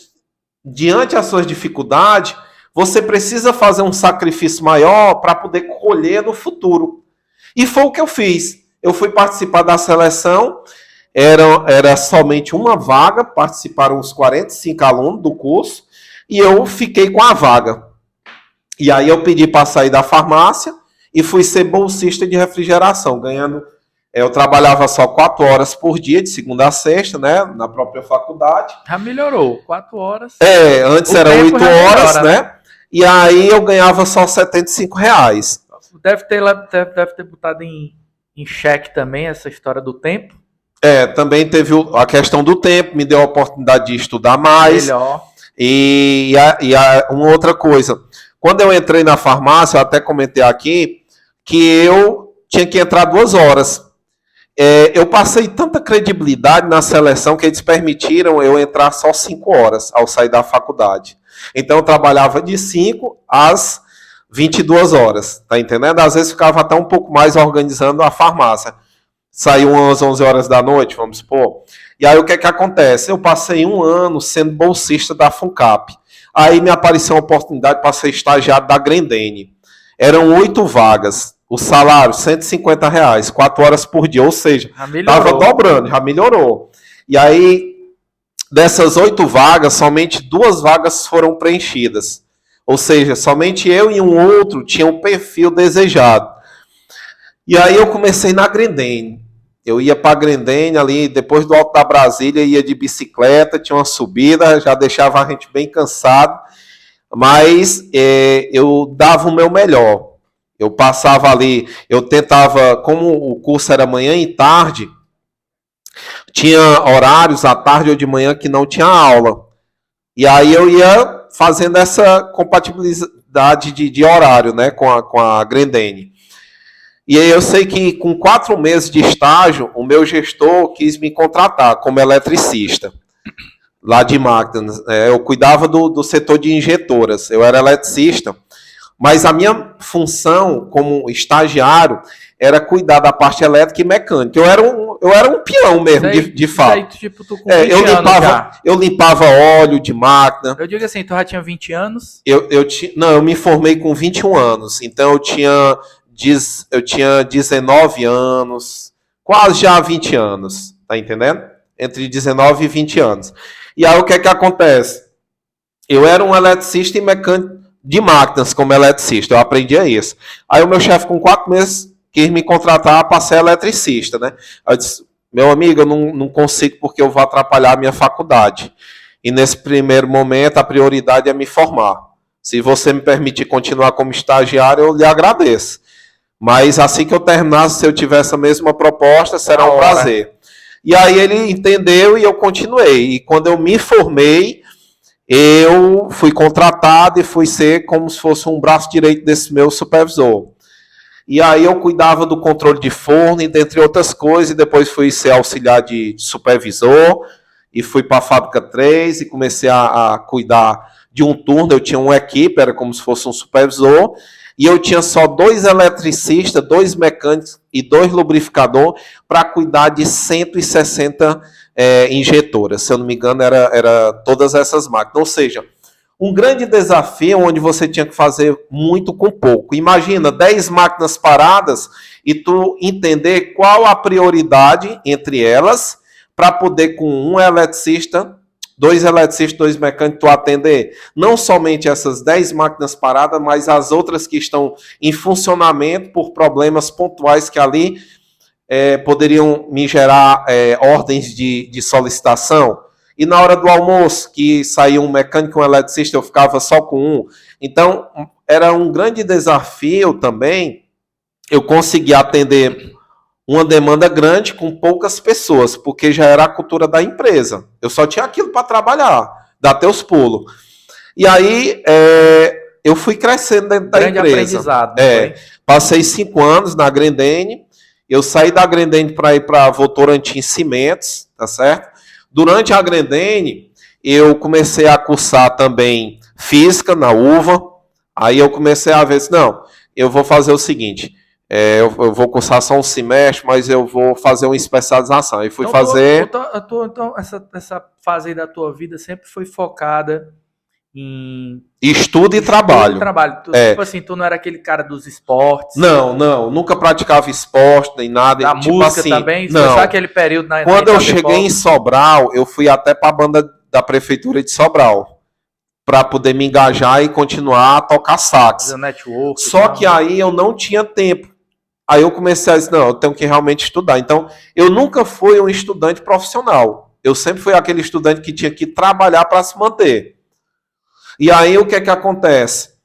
diante das suas dificuldades, você precisa fazer um sacrifício maior para poder colher no futuro. E foi o que eu fiz. Eu fui participar da seleção, era somente uma vaga, participaram uns 45 alunos do curso, e eu fiquei com a vaga. E aí eu pedi para sair da farmácia e fui ser bolsista de refrigeração, ganhando... Eu trabalhava só 4 horas por dia, de segunda a sexta, né, na própria faculdade.
Já melhorou, 4 horas.
Antes era 8 horas, melhora, né? E aí eu ganhava só R$75.
Deve ter botado em xeque também essa história do tempo.
Também teve a questão do tempo, me deu a oportunidade de estudar mais.
Melhor.
E uma outra coisa, quando eu entrei na farmácia, eu até comentei aqui, que eu tinha que entrar 2 horas. Eu passei tanta credibilidade na seleção que eles permitiram eu entrar só 5 horas ao sair da faculdade. Então eu trabalhava de 5 às 22 horas, tá entendendo? Às vezes ficava até um pouco mais organizando a farmácia. Saiu umas 11 horas da noite, vamos supor. E aí o que é que acontece? Eu passei 1 ano sendo bolsista da FUNCAP. Aí me apareceu uma oportunidade para ser estagiário da Grendene. Eram 8 vagas. O salário, R$150, 4 horas por dia. Ou seja, estava dobrando, já melhorou. E aí, dessas 8 vagas, somente 2 vagas foram preenchidas. Ou seja, somente eu e um outro tinham o perfil desejado. E aí eu comecei na Grendene. Eu ia para a Grendene ali, depois do Alto da Brasília, ia de bicicleta, tinha uma subida, já deixava a gente bem cansado. Mas eu dava o meu melhor. Eu passava ali, eu tentava, como o curso era manhã e tarde, tinha horários à tarde ou de manhã que não tinha aula. E aí eu ia fazendo essa compatibilidade de horário, né, com a Grendene. E aí eu sei que com 4 meses de estágio, o meu gestor quis me contratar como eletricista, lá de máquinas. Eu cuidava do setor de injetoras, eu era eletricista. Mas a minha função como estagiário era cuidar da parte elétrica e mecânica. Eu era eu era um peão mesmo, de fato.
Daí, tipo, tu com 20 anos já.
Eu limpava óleo de máquina.
Eu digo assim, tu já tinha 20 anos?
Não, eu me formei com 21 anos. Então eu tinha 19 anos, quase já 20 anos, tá entendendo? Entre 19 e 20 anos. E aí o que é que acontece? Eu era um eletricista e mecânico de máquinas como eletricista, eu aprendia isso. Aí o meu chefe com 4 meses quis me contratar para ser eletricista, né? Eu disse, meu amigo, eu não consigo porque eu vou atrapalhar a minha faculdade. E nesse primeiro momento a prioridade é me formar. Se você me permitir continuar como estagiário, eu lhe agradeço. Mas assim que eu terminasse, se eu tivesse a mesma proposta, será um prazer. E aí ele entendeu e eu continuei. E quando eu me formei, eu fui contratado e fui ser como se fosse um braço direito desse meu supervisor. E aí eu cuidava do controle de forno, e dentre outras coisas, e depois fui ser auxiliar de supervisor, e fui para a fábrica 3 e comecei a cuidar de um turno. Eu tinha uma equipe, era como se fosse um supervisor, e eu tinha só 2 eletricistas, 2 mecânicos e 2 lubrificadores para cuidar de 160 injetoras. Se eu não me engano, era todas essas máquinas. Ou seja, um grande desafio onde você tinha que fazer muito com pouco. Imagina 10 máquinas paradas e tu entender qual a prioridade entre elas para poder com um eletricista, 2 eletricistas, 2 mecânicos, tu atender não somente essas 10 máquinas paradas, mas as outras que estão em funcionamento por problemas pontuais que ali poderiam me gerar ordens de solicitação. E na hora do almoço, que saía um mecânico e um eletricista, eu ficava só com um. Então, era um grande desafio também eu conseguir atender uma demanda grande com poucas pessoas, porque já era a cultura da empresa. Eu só tinha aquilo para trabalhar, dar teus pulos. E aí, eu fui crescendo dentro da empresa.
Aprendizado.
Passei 5 anos na Grendene. Eu saí da Grendene para ir para a Votorantim Cimentos, tá certo? Durante a Grendene, eu comecei a cursar também física na UVA. Aí eu comecei a ver, não, eu vou fazer o seguinte, eu vou cursar só um semestre, mas eu vou fazer uma especialização. E fui
então,
fazer...
Então, essa fase aí da tua vida sempre foi focada em...
Estudo e trabalho.
Tipo assim, tu não era aquele cara dos esportes?
Não, nunca praticava esporte, nem nada.
Da
tipo
música
assim,
também?
Não.
Foi só aquele período na
Quando eu cheguei em Sobral, eu fui até para a banda da prefeitura de Sobral, para poder me engajar e continuar a tocar sax.
Network,
só que aí eu não tinha tempo. Aí eu comecei a dizer, não, eu tenho que realmente estudar. Então, eu nunca fui um estudante profissional. Eu sempre fui aquele estudante que tinha que trabalhar para se manter. E aí, o que é que acontece?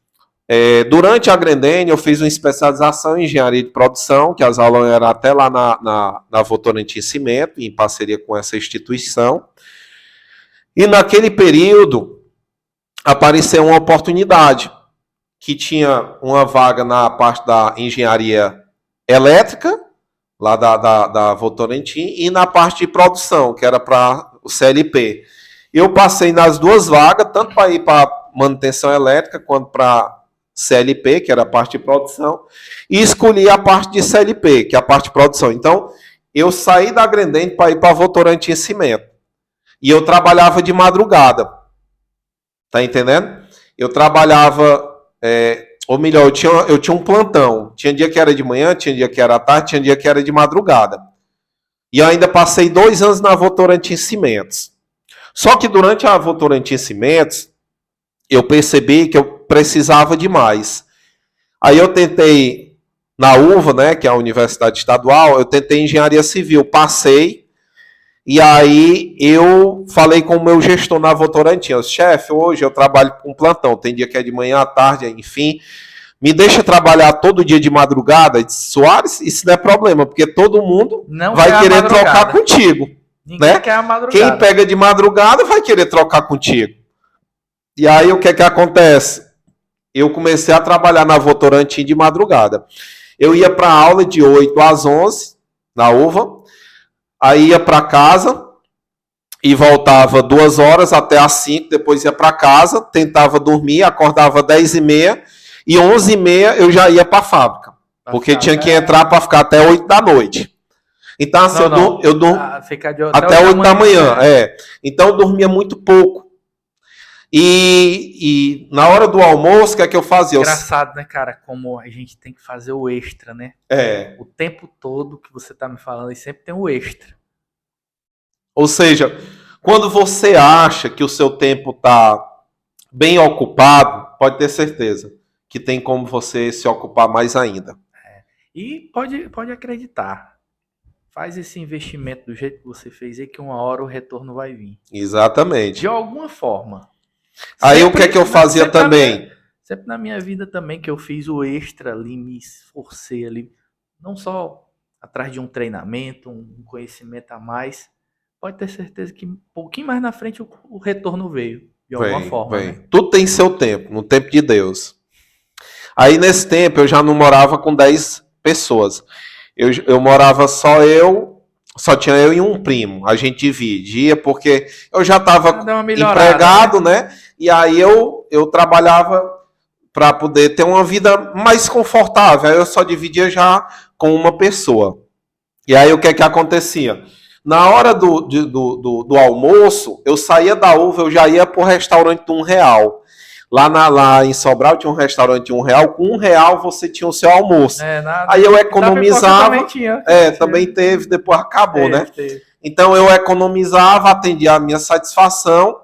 Durante a Grendene, eu fiz uma especialização em engenharia de produção, que as aulas eram até lá na Votorantim Cimento, em parceria com essa instituição. E naquele período, apareceu uma oportunidade, que tinha uma vaga na parte da engenharia elétrica, lá da Votorantim, e na parte de produção, que era para o CLP. Eu passei nas 2 vagas, tanto para ir para manutenção elétrica, quanto para CLP, que era a parte de produção, e escolhi a parte de CLP, que é a parte de produção. Então, eu saí da Grendene para ir para a Votorantim Cimento. E eu trabalhava de madrugada. Tá entendendo? Eu trabalhava... ou melhor, eu tinha um plantão. Tinha dia que era de manhã, tinha dia que era à tarde, tinha dia que era de madrugada. E eu ainda passei 2 anos na Votorantim Cimentos. Só que durante a Votorantim Cimentos, eu percebi que eu precisava de mais. Aí eu tentei, na UVA, né, que é a Universidade Estadual, eu tentei engenharia civil, passei, e aí eu falei com o meu gestor na Votorantim, eu disse, chefe, hoje eu trabalho com plantão, tem dia que é de manhã à tarde, enfim, me deixa trabalhar todo dia de madrugada? Ele disse, Soares, isso não é problema, porque todo mundo vai querer trocar contigo.
Ninguém quer a madrugada.
Quem pega de madrugada vai querer trocar contigo. E aí o que é que acontece? Eu comecei a trabalhar na Votorantim de madrugada. Eu ia para aula de 8 às 11, na UVA, aí ia para casa e voltava 2 horas até às 5, depois ia para casa, tentava dormir, acordava 10h30 e 11h30 eu já ia para a fábrica, porque tinha que entrar para ficar até 8 da noite. Então, assim, eu durmo
ficar
até 8 da manhã. Então, eu dormia muito pouco. E na hora do almoço, o que é que eu fazia?
Engraçado, né, cara? Como a gente tem que fazer o extra, né? O tempo todo que você tá me falando, e sempre tem o extra.
Ou seja, quando você acha que o seu tempo tá bem ocupado, pode ter certeza que tem como você se ocupar mais ainda.
E pode acreditar. Faz esse investimento do jeito que você fez aí, que uma hora o retorno vai vir.
Exatamente.
De alguma forma.
Aí sempre, o que é que eu fazia também?
Sempre na minha vida também, que eu fiz o extra ali, me esforcei ali. Não só atrás de um treinamento, um conhecimento a mais. Pode ter certeza que um pouquinho mais na frente o retorno veio. De alguma forma. Né?
Tudo tem seu tempo, no tempo de Deus. Aí nesse tempo eu já não morava com 10 pessoas. Eu morava só tinha eu e um primo. A gente dividia, porque eu já estava empregado, né? E aí eu trabalhava para poder ter uma vida mais confortável. Aí eu só dividia já com uma pessoa. E aí o que é que acontecia? Na hora do almoço, eu saía da uva, eu já ia pro restaurante de R$1. Lá em Sobral tinha um restaurante de R$1. Com R$1 você tinha o seu almoço. Aí eu economizava. Também teve, depois acabou, né? Então eu economizava, atendia a minha satisfação,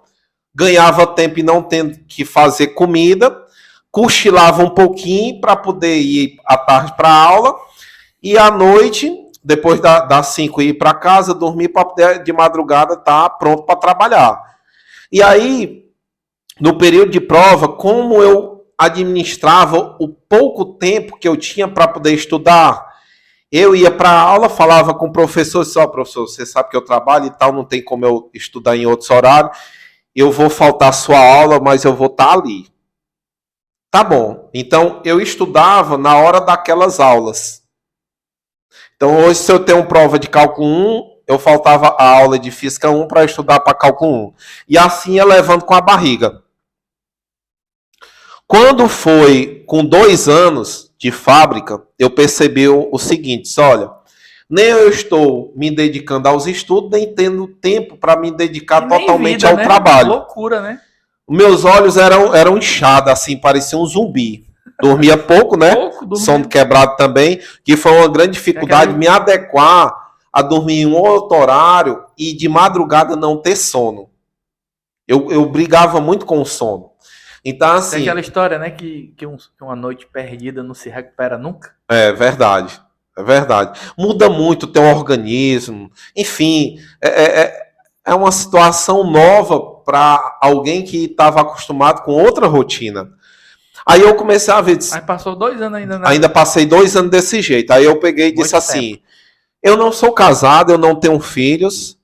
ganhava tempo e não tendo que fazer comida, cochilava um pouquinho para poder ir à tarde para a aula e à noite, depois das 5 ir para casa, dormir para poder de madrugada estar pronto para trabalhar. E aí, no período de prova, como eu administrava o pouco tempo que eu tinha para poder estudar, eu ia para a aula, falava com o professor, professor, você sabe que eu trabalho e tal, não tem como eu estudar em outros horários, eu vou faltar a sua aula, mas eu vou estar ali. Tá bom. Então, eu estudava na hora daquelas aulas. Então, hoje, se eu tenho prova de cálculo 1, eu faltava a aula de física 1 para estudar para cálculo 1. E assim ia levando com a barriga. Quando foi com 2 anos de fábrica, eu percebi o seguinte, olha, nem eu estou me dedicando aos estudos, nem tendo tempo para me dedicar totalmente ao trabalho.
Loucura, né?
Meus olhos eram inchados, assim, parecia um zumbi. Dormia pouco, né? Sono quebrado também, que foi uma grande dificuldade me adequar a dormir em um outro horário e de madrugada não ter sono. Eu brigava muito com o sono. Então, assim...
Tem aquela história, né, que uma noite perdida não se recupera nunca.
É verdade. Muda muito o teu organismo. Enfim, é uma situação nova para alguém que estava acostumado com outra rotina. Aí eu comecei a ver...
Aí passou 2 anos ainda.
Ainda passei 2 anos desse jeito. Aí eu peguei e disse assim, eu não sou casado, eu não tenho filhos,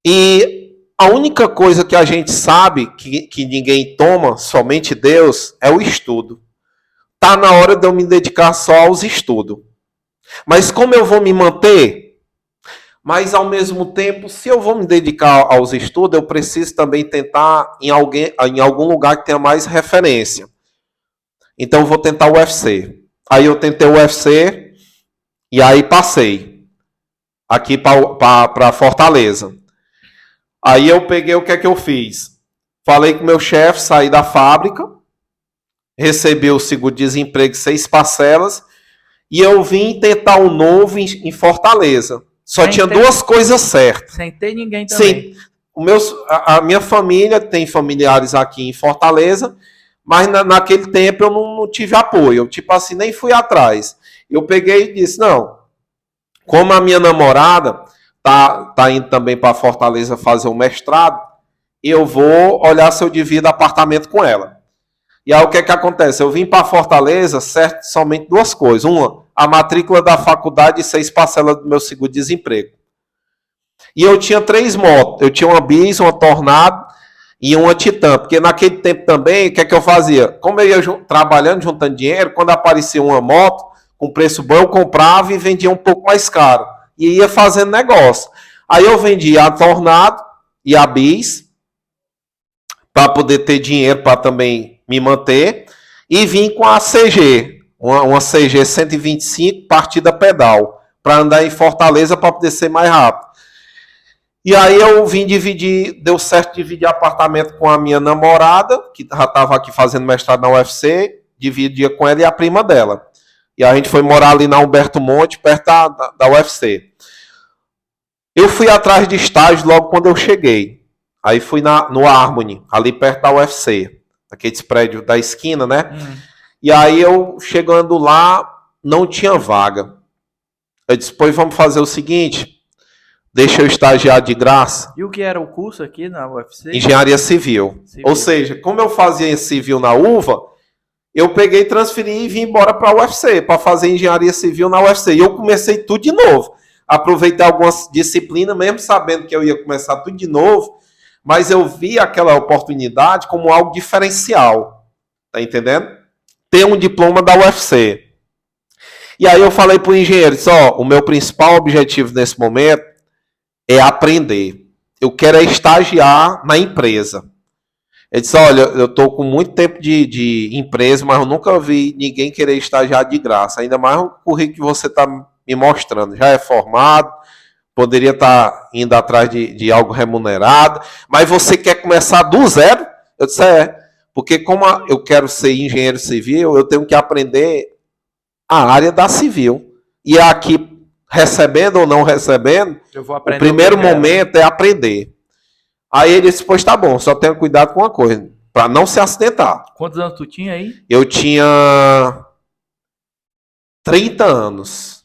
e a única coisa que a gente sabe que ninguém toma, somente Deus, é o estudo. Tá na hora de eu me dedicar só aos estudos. Mas como eu vou me manter? Mas ao mesmo tempo, se eu vou me dedicar aos estudos, eu preciso também tentar em algum lugar que tenha mais referência. Então eu vou tentar o UFC. Aí eu tentei o UFC e aí passei aqui para Fortaleza. Aí eu peguei, o que é que eu fiz? Falei com o meu chefe, saí da fábrica, recebi o seguro-desemprego 6 parcelas e eu vim tentar um novo em Fortaleza. Só tinha 2 coisas certas.
Sem ter ninguém também.
Sim, a minha família tem familiares aqui em Fortaleza, mas naquele tempo eu não tive apoio. Eu, tipo assim, nem fui atrás. Eu peguei e disse, não, como a minha namorada tá indo também para Fortaleza fazer o mestrado, eu vou olhar se eu divido apartamento com ela. E aí o que é que acontece? Eu vim para Fortaleza, certo? Somente 2 coisas. Uma, a matrícula da faculdade e 6 parcelas do meu seguro-desemprego. E eu tinha 3 motos. Eu tinha uma Bis, uma Tornado e uma Titan. Porque naquele tempo também, o que é que eu fazia? Como eu ia trabalhando, juntando dinheiro, quando aparecia uma moto com preço bom, eu comprava e vendia um pouco mais caro. E ia fazendo negócio. Aí eu vendia a Tornado e a Bis para poder ter dinheiro para também me manter. E vim com a CG, uma CG 125 partida pedal, para andar em Fortaleza para poder ser mais rápido. E aí eu vim dividir, deu certo dividir apartamento com a minha namorada, que já estava aqui fazendo mestrado na UFC, dividia com ela e a prima dela. E a gente foi morar ali na Humberto Monte, perto da UFC. Eu fui atrás de estágio logo quando eu cheguei. Aí fui no Harmony, ali perto da UFC, aqueles prédios da esquina, né? E aí eu, chegando lá, não tinha vaga. Eu disse, pois vamos fazer o seguinte, deixa eu estagiar de graça.
E o que era o curso aqui na UFC?
Engenharia Civil. Ou seja, como eu fazia civil na UVA, eu peguei, transferi e vim embora para a UFC, para fazer engenharia civil na UFC. E eu comecei tudo de novo. Aproveitei algumas disciplinas, mesmo sabendo que eu ia começar tudo de novo, mas eu vi aquela oportunidade como algo diferencial. Tá entendendo? Ter um diploma da UFC. E aí eu falei para o engenheiro, disse, ó, o meu principal objetivo nesse momento é aprender. Eu quero estagiar na empresa. Ele disse, olha, eu estou com muito tempo de empresa, mas eu nunca vi ninguém querer estagiar de graça. Ainda mais o currículo que você está me mostrando. Já é formado, poderia estar indo atrás de algo remunerado, mas você quer começar do zero? Eu disse, porque como eu quero ser engenheiro civil, eu tenho que aprender a área da civil. E aqui, recebendo ou não recebendo, o primeiro momento é aprender. Aí ele disse, pois tá bom, só tenha cuidado com uma coisa, para não se acidentar.
Quantos anos tu tinha aí?
Eu tinha 30 anos.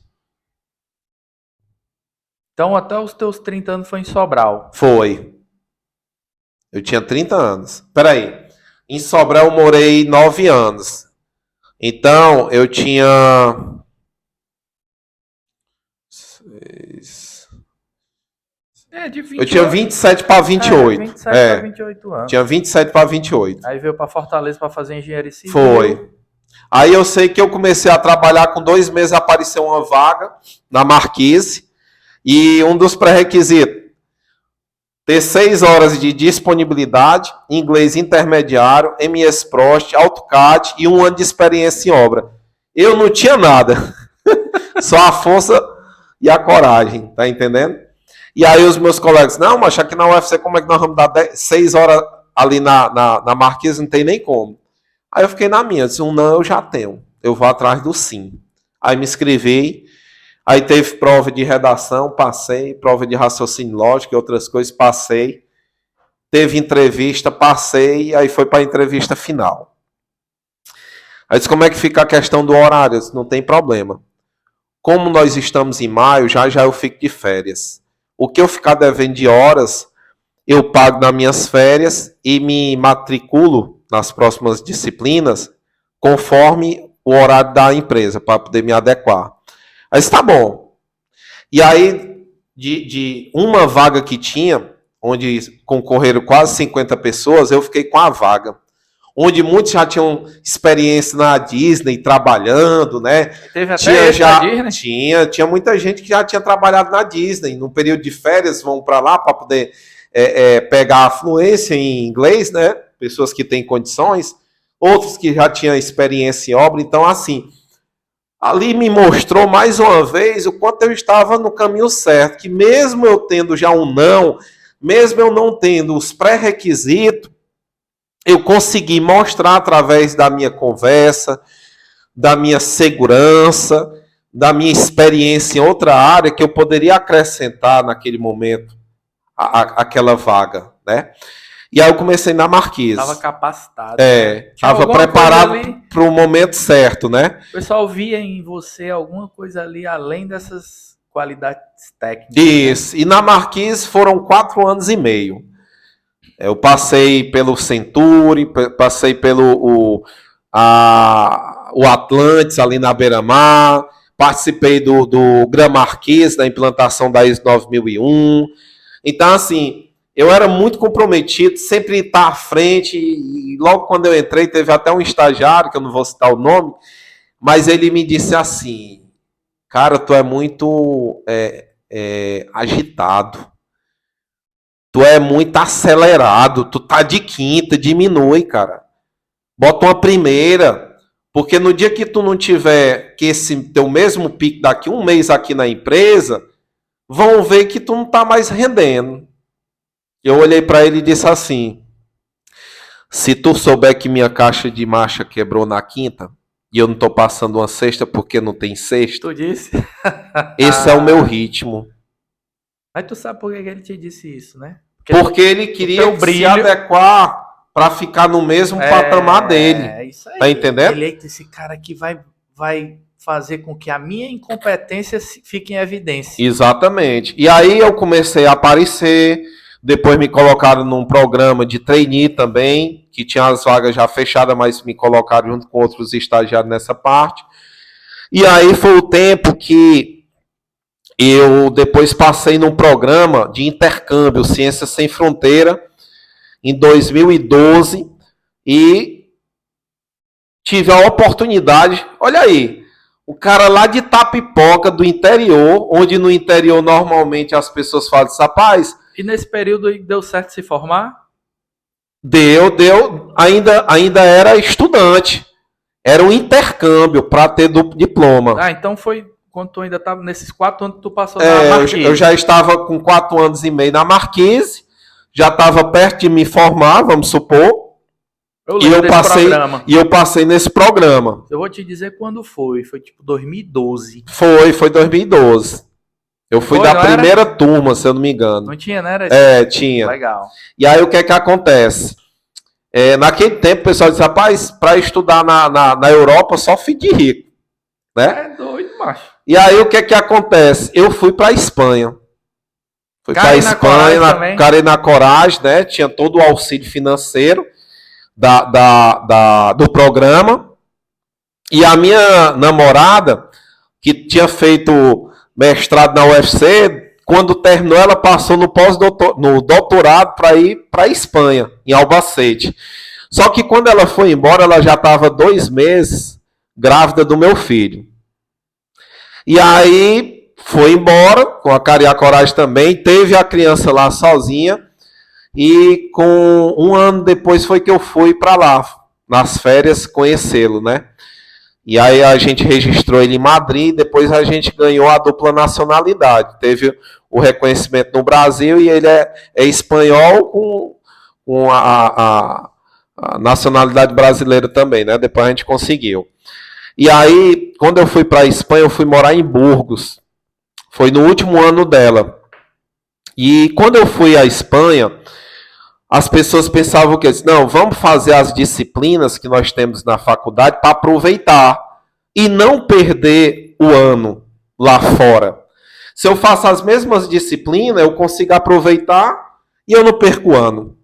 Então até os teus 30 anos foi em Sobral.
Foi. Eu tinha 30 anos. Peraí. Em Sobral eu morei 9 anos. Então, eu tinha...
de 28.
Eu tinha 27 para 28.
27 para 28 anos.
Tinha 27 para 28.
Aí veio para Fortaleza para fazer engenharia civil.
Foi. Aí eu sei que eu comecei a trabalhar, com 2 meses apareceu uma vaga na Marquise. E um dos pré-requisitos, ter 6 horas de disponibilidade, inglês intermediário, MS Prost, AutoCAD e 1 ano de experiência em obra. Eu não tinha nada. Só a força e a coragem, tá entendendo? E aí os meus colegas, não, mas aqui na UFC como é que nós vamos dar 6 horas ali na Marquise? Não tem nem como. Aí eu fiquei na minha, disse, não, eu já tenho. Eu vou atrás do sim. Aí me inscrevi. Aí teve prova de redação, passei. Prova de raciocínio lógico e outras coisas, passei. Teve entrevista, passei. Aí foi para a entrevista final. Aí disse, como é que fica a questão do horário? Eu disse, não tem problema. Como nós estamos em maio, já eu fico de férias. O que eu ficar devendo de horas, eu pago nas minhas férias e me matriculo nas próximas disciplinas conforme o horário da empresa, para poder me adequar. Aí está bom. E aí, de uma vaga que tinha, onde concorreram quase 50 pessoas, eu fiquei com a vaga. Onde muitos já tinham experiência na Disney, trabalhando, né?
Teve até na Disney?
Tinha muita gente que já tinha trabalhado na Disney. No período de férias, vão para lá para poder pegar a fluência em inglês, né? Pessoas que têm condições. Outros que já tinham experiência em obra. Então, assim, ali me mostrou mais uma vez o quanto eu estava no caminho certo. Que mesmo eu tendo já um não, mesmo eu não tendo os pré-requisitos, eu consegui mostrar através da minha conversa, da minha segurança, da minha experiência em outra área que eu poderia acrescentar naquele momento aquela vaga, né? E aí eu comecei na Marquise.
Estava capacitado.
Estava preparado para o momento certo, né?
O pessoal via em você alguma coisa ali além dessas qualidades técnicas.
Isso. Né? E na Marquise foram 4 anos e meio. Eu passei pelo Centuri, passei pelo o Atlantis ali na Beira-Mar, participei do Gran Marquês, da implantação da ISO 9001. Então, assim, eu era muito comprometido, sempre estar à frente, e logo quando eu entrei, teve até um estagiário, que eu não vou citar o nome, mas ele me disse assim, cara, tu é muito agitado. Tu é muito acelerado, tu tá de quinta, diminui, cara. Bota uma primeira, Porque no dia que tu não tiver que esse teu mesmo pique daqui um mês aqui na empresa, vão ver que tu não tá mais rendendo. Eu olhei para ele e disse assim: se tu souber que minha caixa de marcha quebrou na quinta e eu não tô passando uma sexta porque não tem sexta,
Tu disse?
esse é o meu ritmo.
Mas tu sabe por que ele te disse isso, né?
Porque ele queria se adequar para ficar no mesmo patamar dele.
É isso aí.
Tá entendendo?
Ele é esse cara que vai fazer com que a minha incompetência fique em evidência.
Exatamente. E aí eu comecei a aparecer, depois me colocaram num programa de trainee também, que tinha as vagas já fechadas, mas me colocaram junto com outros estagiários nessa parte. E aí foi o tempo que eu depois passei num programa de intercâmbio Ciências Sem Fronteira, em 2012, e tive a oportunidade, olha aí, o cara lá de Tapipoca, do interior, onde no interior normalmente as pessoas falam assim, rapaz...
E nesse período deu certo se formar?
Deu, ainda era estudante, era um intercâmbio para ter diploma.
Ah, então foi quando tu ainda estava nesses 4 anos que tu passou na Marquise.
Eu já estava com 4 anos e meio na Marquise, já estava perto de me formar, vamos supor. E eu passei nesse programa.
Eu vou te dizer quando foi tipo 2012.
Foi 2012. Eu fui da primeira turma, se eu não me engano.
Não tinha, né?
Tinha.
Legal.
E aí o que é que acontece? Naquele tempo o pessoal disse, rapaz, para estudar na Europa só filho de rico. Né?
É doido, macho.
E aí o que é que acontece? Eu fui para a Espanha. Fui para a Espanha, carei na coragem, né? Tinha todo o auxílio financeiro do programa. E a minha namorada, que tinha feito mestrado na UFC, quando terminou, ela passou no doutorado para ir para a Espanha, em Albacete. Só que quando ela foi embora, ela já estava 2 meses grávida do meu filho. E aí foi embora, com a cara e a coragem também, teve a criança lá sozinha, e com 1 ano depois foi que eu fui para lá, nas férias, conhecê-lo, né? E aí a gente registrou ele em Madrid, depois a gente ganhou a dupla nacionalidade. Teve o reconhecimento no Brasil e ele é espanhol com a nacionalidade brasileira também, né? Depois a gente conseguiu. E aí, quando eu fui para a Espanha, eu fui morar em Burgos. Foi no último ano dela. E quando eu fui à Espanha, as pessoas pensavam que não, vamos fazer as disciplinas que nós temos na faculdade para aproveitar e não perder o ano lá fora. Se eu faço as mesmas disciplinas, eu consigo aproveitar e eu não perco o ano.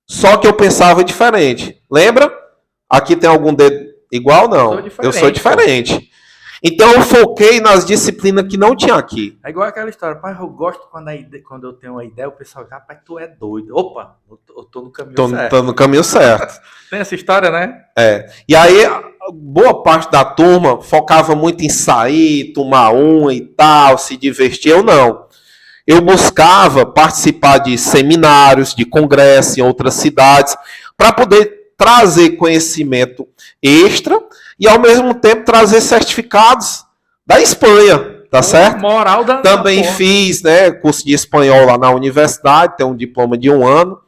Só que eu pensava diferente. Lembra? Aqui tem algum dedo igual? Não. Eu sou diferente. Então eu foquei nas disciplinas que não tinha aqui.
É igual aquela história, pai, eu gosto quando eu tenho uma ideia, o pessoal diz, rapaz, tu é doido. Opa, eu tô no caminho certo.
Tô no caminho certo.
Tem essa história, né?
E aí, boa parte da turma focava muito em sair, tomar e tal, se divertir. Eu não. Eu buscava participar de seminários, de congressos em outras cidades, para poder trazer conhecimento extra e, ao mesmo tempo, trazer certificados da Espanha, tá certo?
Moral
Também fiz, né, curso de espanhol lá na universidade, tenho um diploma de 1 ano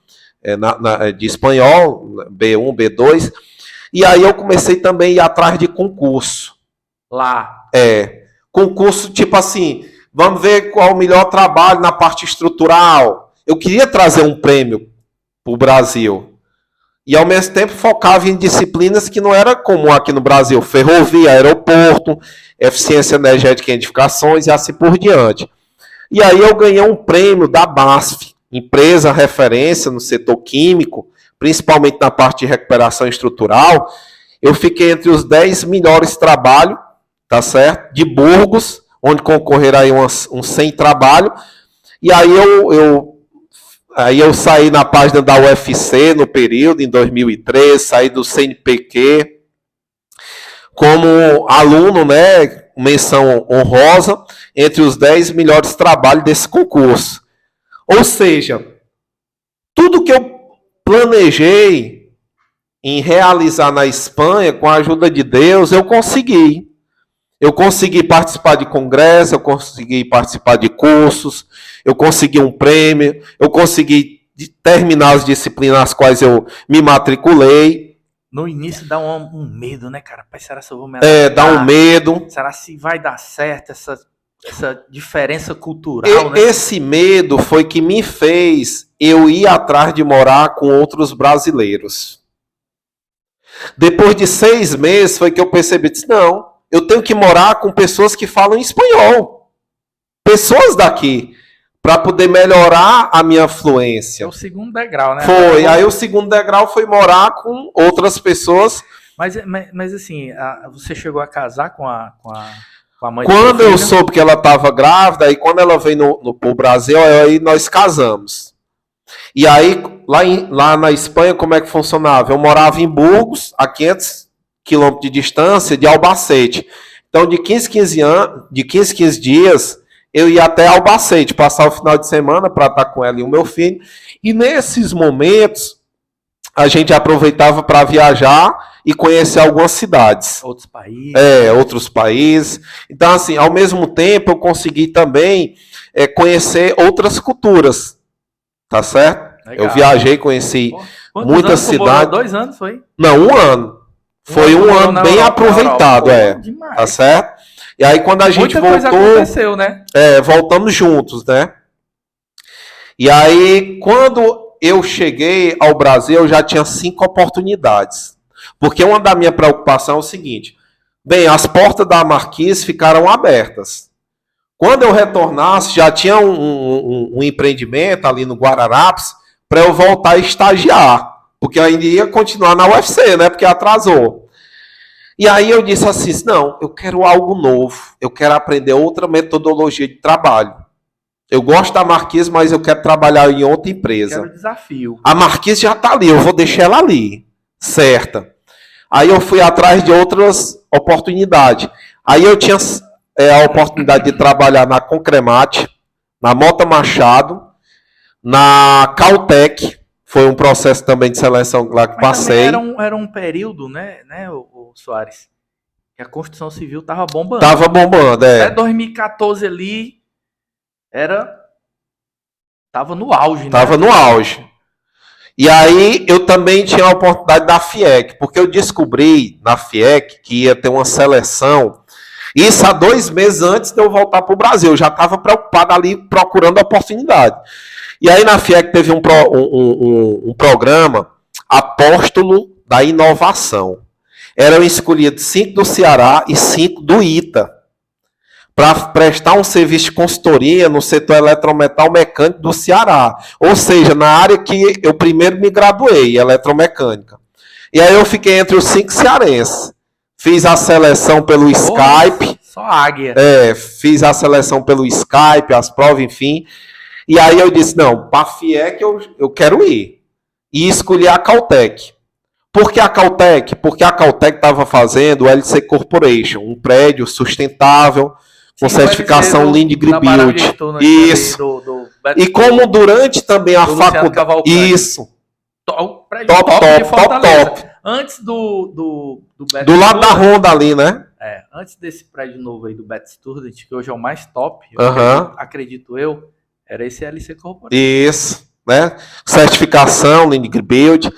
de espanhol, B1, B2, e aí eu comecei também a ir atrás de concurso.
Lá?
Concurso tipo assim, vamos ver qual o melhor trabalho na parte estrutural. Eu queria trazer um prêmio para o Brasil. E, ao mesmo tempo, focava em disciplinas que não era comum aqui no Brasil. Ferrovia, aeroporto, eficiência energética em edificações e assim por diante. E aí eu ganhei um prêmio da BASF, empresa referência no setor químico, principalmente na parte de recuperação estrutural. Eu fiquei entre os 10 melhores trabalhos, tá certo? De Burgos, onde concorreram aí uns 100 trabalhos. E aí eu saí na página da UFC no período, em 2013, saí do CNPq como aluno, né, menção honrosa, entre os 10 melhores trabalhos desse concurso. Ou seja, tudo que eu planejei em realizar na Espanha, com a ajuda de Deus, eu consegui. Eu consegui participar de congresso, eu consegui participar de cursos, eu consegui um prêmio, eu consegui terminar as disciplinas nas quais eu me matriculei.
No início dá um medo, né, cara? Pai, será que eu vou me
adaptar? Dá um medo.
Será se vai dar certo essa diferença cultural, né?
Esse medo foi que me fez eu ir atrás de morar com outros brasileiros. Depois de 6 meses foi que eu percebi, disse, não, eu tenho que morar com pessoas que falam espanhol. Pessoas daqui. Para poder melhorar a minha fluência.
É o segundo degrau, né?
Foi. Aí o segundo degrau foi morar com outras pessoas.
Mas assim, você chegou a casar com a mãe?
Quando eu soube que ela estava grávida, e quando ela veio pro Brasil, aí nós casamos. E aí, lá na Espanha, como é que funcionava? Eu morava em Burgos, a 500 quilômetros de distância, de Albacete. Então, de 15 15 dias, eu ia até Albacete, passar o final de semana para estar com ela e o meu filho. E nesses momentos, a gente aproveitava para viajar e conhecer algumas cidades.
Outros países.
Outros países. Então, assim, ao mesmo tempo, eu consegui também conhecer outras culturas. Tá certo? Legal. Eu viajei, conheci muitas cidades.
2 anos, foi?
Não, 1 ano. Foi um ano bem aproveitado, tá certo? E aí quando a gente voltou... Muita coisa
aconteceu, né?
Voltamos juntos, né? E aí, quando eu cheguei ao Brasil, eu já tinha 5 oportunidades. Porque uma da minha preocupação é o seguinte, bem, as portas da Marquise ficaram abertas. Quando eu retornasse, já tinha um empreendimento ali no Guararapes para eu voltar a estagiar. Porque eu ainda ia continuar na UFC, né? Porque atrasou. E aí eu disse assim, não, eu quero algo novo. Eu quero aprender outra metodologia de trabalho. Eu gosto da Marquise, mas eu quero trabalhar em outra empresa.
Eu quero desafio.
A Marquise já está ali, eu vou deixar ela ali. Certa. Aí eu fui atrás de outras oportunidades. Aí eu tinha a oportunidade de trabalhar na Concremate, na Mota Machado, na Caltech. Foi um processo também de seleção lá que passei.
Era um período, né, o Soares, que a construção civil estava bombando.
Tava bombando,
Até 2014 ali, tava no auge, né?
Tava no auge. E aí eu também tinha a oportunidade da FIEC, porque eu descobri na FIEC que ia ter uma seleção, isso há 2 meses antes de eu voltar para o Brasil. Eu já estava preocupado ali procurando a oportunidade. E aí na FIEC teve um programa Apóstolo da Inovação. Eram escolhidos 5 do Ceará e 5 do ITA para prestar um serviço de consultoria no setor eletrometal mecânico do Ceará. Ou seja, na área que eu primeiro me graduei, eletromecânica. E aí eu fiquei entre os 5 cearenses. Fiz a seleção pelo Skype.
Só águia.
Fiz a seleção pelo Skype, as provas, enfim. E aí eu disse, não, para a FIEC eu quero ir. E escolhi a Caltech. Por que a Caltech? Porque a Caltech estava fazendo o LC Corporation, um prédio sustentável, com certificação Lean Green Build. Isso. E como durante também a faculdade... Isso.
Top. Antes do
lado da Honda ali, né?
Antes desse prédio novo aí do Bet Student, que hoje é o mais top, acredito eu, era esse LC Corporation.
Isso, né? Certificação, Lean Green Build.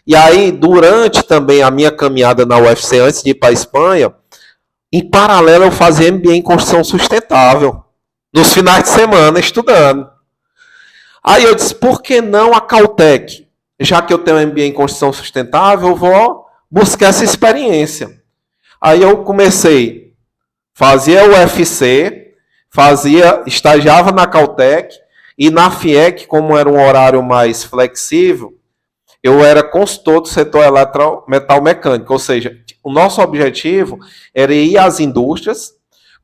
E aí, durante também a minha caminhada na UFC, antes de ir para a Espanha, em paralelo eu fazia MBA em Construção Sustentável. Nos finais de semana, estudando. Aí eu disse, por que não a Caltech? Já que eu tenho MBA em Construção Sustentável, eu vou buscar essa experiência. Aí eu comecei, fazia o UFC, estagiava na Caltech, e na FIEC, como era um horário mais flexível, eu era consultor do setor eletrometal mecânico, ou seja, o nosso objetivo era ir às indústrias,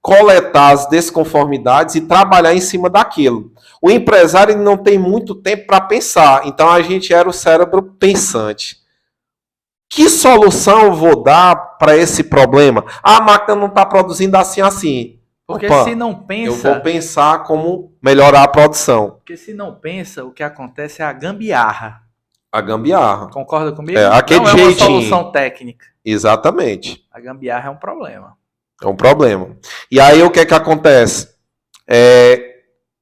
coletar as desconformidades e trabalhar em cima daquilo. O empresário não tem muito tempo para pensar, então a gente era o cérebro pensante. Que solução eu vou dar para esse problema? A máquina não está produzindo assim.
Porque se não pensa...
Eu vou pensar como melhorar a produção.
Porque se não pensa, o que acontece é a gambiarra.
A gambiarra.
Concorda comigo?
Aquele
não é
jeitinho.
uma solução técnica.
Exatamente.
A gambiarra é um problema.
É um problema. E aí o que é que acontece?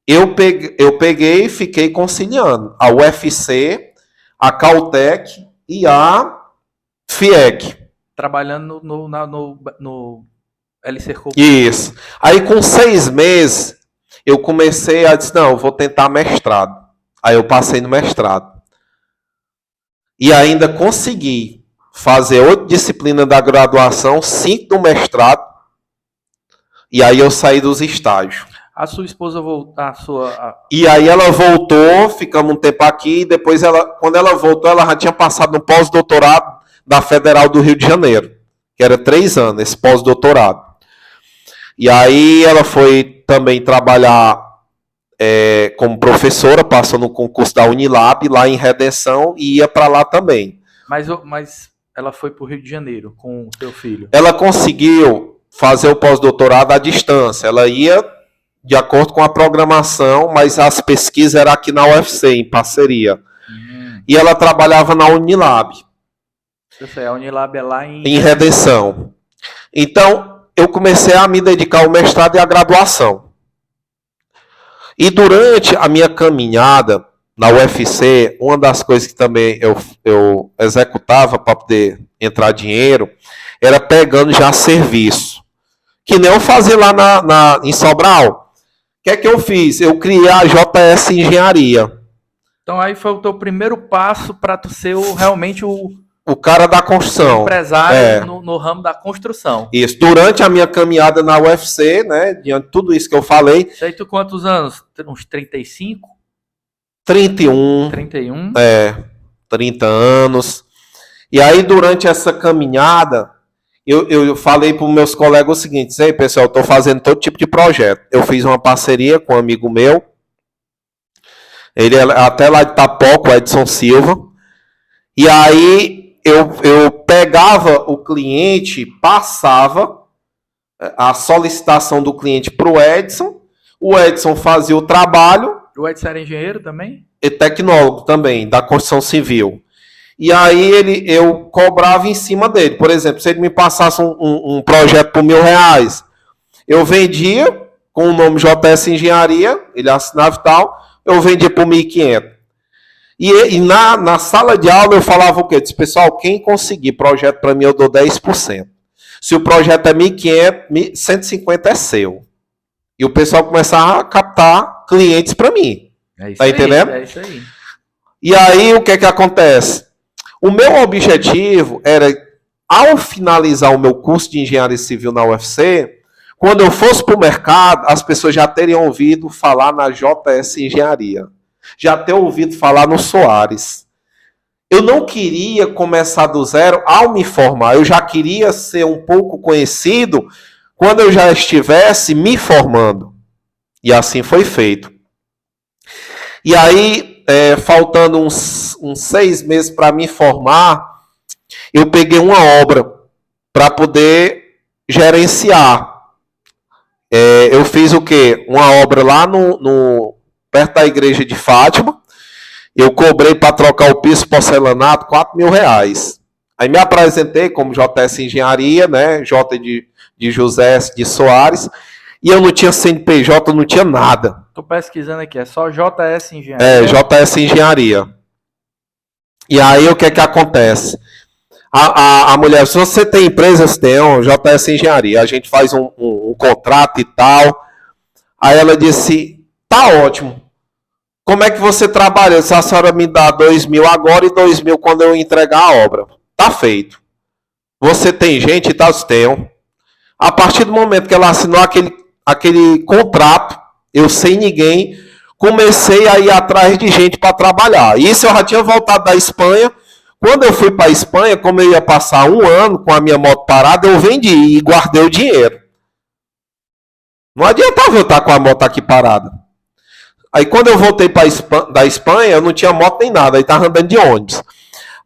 Eu peguei e fiquei conciliando a UFC, a Caltech e a FIEC.
Trabalhando no LC Corpo.
Isso. Aí com 6 meses, eu comecei a dizer, não, eu vou tentar mestrado. Aí eu passei no mestrado. E ainda consegui fazer 8 disciplinas da graduação, 5 do mestrado. E aí eu saí dos estágios.
A sua esposa voltou,
E aí ela voltou, ficamos um tempo aqui, e depois quando ela voltou, ela já tinha passado no pós-doutorado da Federal do Rio de Janeiro, que era 3 anos, esse pós-doutorado. E aí ela foi também trabalhar como professora, passou no concurso da Unilab, lá em Redenção, e ia para lá também.
Mas ela foi para o Rio de Janeiro com o seu filho?
Ela conseguiu fazer o pós-doutorado à distância. Ela ia de acordo com a programação, mas as pesquisas eram aqui na UFC, em parceria. E ela trabalhava na Unilab.
Eu sei, a Unilab é lá
em Redenção. Então, eu comecei a me dedicar ao mestrado e à graduação. E durante a minha caminhada na UFC, uma das coisas que também eu executava para poder entrar dinheiro, era pegando já serviço. Que nem eu fazia lá em Sobral. O que é que eu fiz? Eu criei a JS Engenharia.
Então aí foi o teu primeiro passo para tu ser realmente
o cara da construção.
O empresário no ramo da construção.
Isso. Durante a minha caminhada na UFC, né, diante de tudo isso que eu falei.
Isso aí tu quantos anos? Uns 35?
31.
31?
30 anos. E aí, durante essa caminhada, eu falei para os meus colegas o seguinte: ei, pessoal, eu estou fazendo todo tipo de projeto. Eu fiz uma parceria com um amigo meu. Ele é até lá de Tapoco, Edson Silva. E aí eu pegava o cliente, passava a solicitação do cliente para o Edson fazia o trabalho.
O Edson era engenheiro também?
E tecnólogo também, da construção civil. E aí eu cobrava em cima dele. Por exemplo, se ele me passasse um projeto por R$1.000, eu vendia com o nome JS Engenharia, ele assinava e tal, eu vendia por 1.500. E na sala de aula eu falava o quê? Eu disse, pessoal, quem conseguir projeto para mim eu dou 10%. Se o projeto é 1.500, 150 é seu. E o pessoal começava a captar clientes para mim. Tá entendendo?
É isso aí.
E aí o que é que acontece? O meu objetivo era, ao finalizar o meu curso de engenharia civil na UFC, quando eu fosse para o mercado, as pessoas já teriam ouvido falar na JS Engenharia. Já ter ouvido falar no Soares. Eu não queria começar do zero ao me formar. Eu já queria ser um pouco conhecido quando eu já estivesse me formando. E assim foi feito. E aí, faltando uns 6 meses para me formar, eu peguei uma obra para poder gerenciar. Eu fiz o quê? Uma obra lá perto da igreja de Fátima. Eu cobrei para trocar o piso porcelanato R$4.000. Aí me apresentei como JS Engenharia, né? J de José de Soares. E eu não tinha CNPJ, não tinha nada.
Tô pesquisando aqui, é só JS Engenharia.
JS Engenharia. E aí o que é que acontece? A mulher, se você tem empresa, você tem JS Engenharia. A gente faz um contrato e tal. Aí ela disse, tá ótimo. Como é que você trabalha? Se a senhora me dá 2.000 agora e 2.000 quando eu entregar a obra. Tá feito. Você tem gente e tal? Tenho. A partir do momento que ela assinou aquele contrato, eu sem ninguém, comecei a ir atrás de gente para trabalhar. Isso eu já tinha voltado da Espanha. Quando eu fui para a Espanha, como eu ia passar 1 ano com a minha moto parada, eu vendi e guardei o dinheiro. Não adiantava eu estar com a moto aqui parada. Aí quando eu voltei da Espanha, eu não tinha moto nem nada, aí estava andando de ônibus.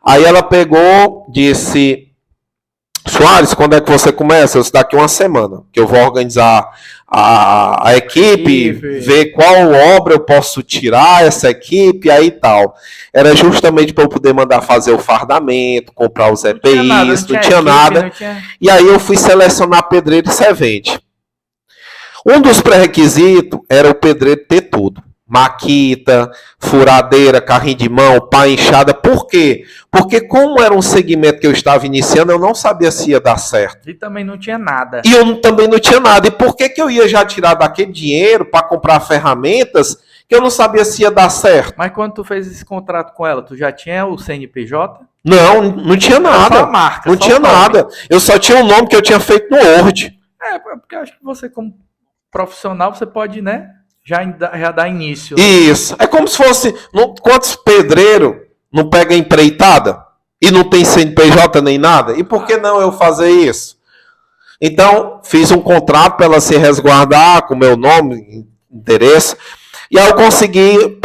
Aí ela pegou, disse, Soares, quando é que você começa? Eu disse, daqui 1 semana, que eu vou organizar a equipe, ver qual obra eu posso tirar essa equipe, aí e tal. Era justamente para eu poder mandar fazer o fardamento, comprar os EPIs, não tinha nada. E aí eu fui selecionar pedreiro e servente. Um dos pré-requisitos era o pedreiro ter tudo. Maquita, furadeira, carrinho de mão, pá, enxada. Por quê? Porque como era um segmento que eu estava iniciando, eu não sabia se ia dar certo.
E também não tinha nada.
E eu também não tinha nada. E por que eu ia já tirar daquele dinheiro para comprar ferramentas que eu não sabia se ia dar certo?
Mas quando tu fez esse contrato com ela, tu já tinha o CNPJ?
Não tinha nada.
Só a marca,
não tinha nada. Eu só tinha o nome que eu tinha feito no Word.
Porque eu acho que você, como profissional, você pode, né? Já dá início.
Isso. É como se fosse... Quantos pedreiros não pegam empreitada e não tem CNPJ nem nada? E por que não eu fazer isso? Então, fiz um contrato para ela se resguardar com meu nome, endereço. E aí eu consegui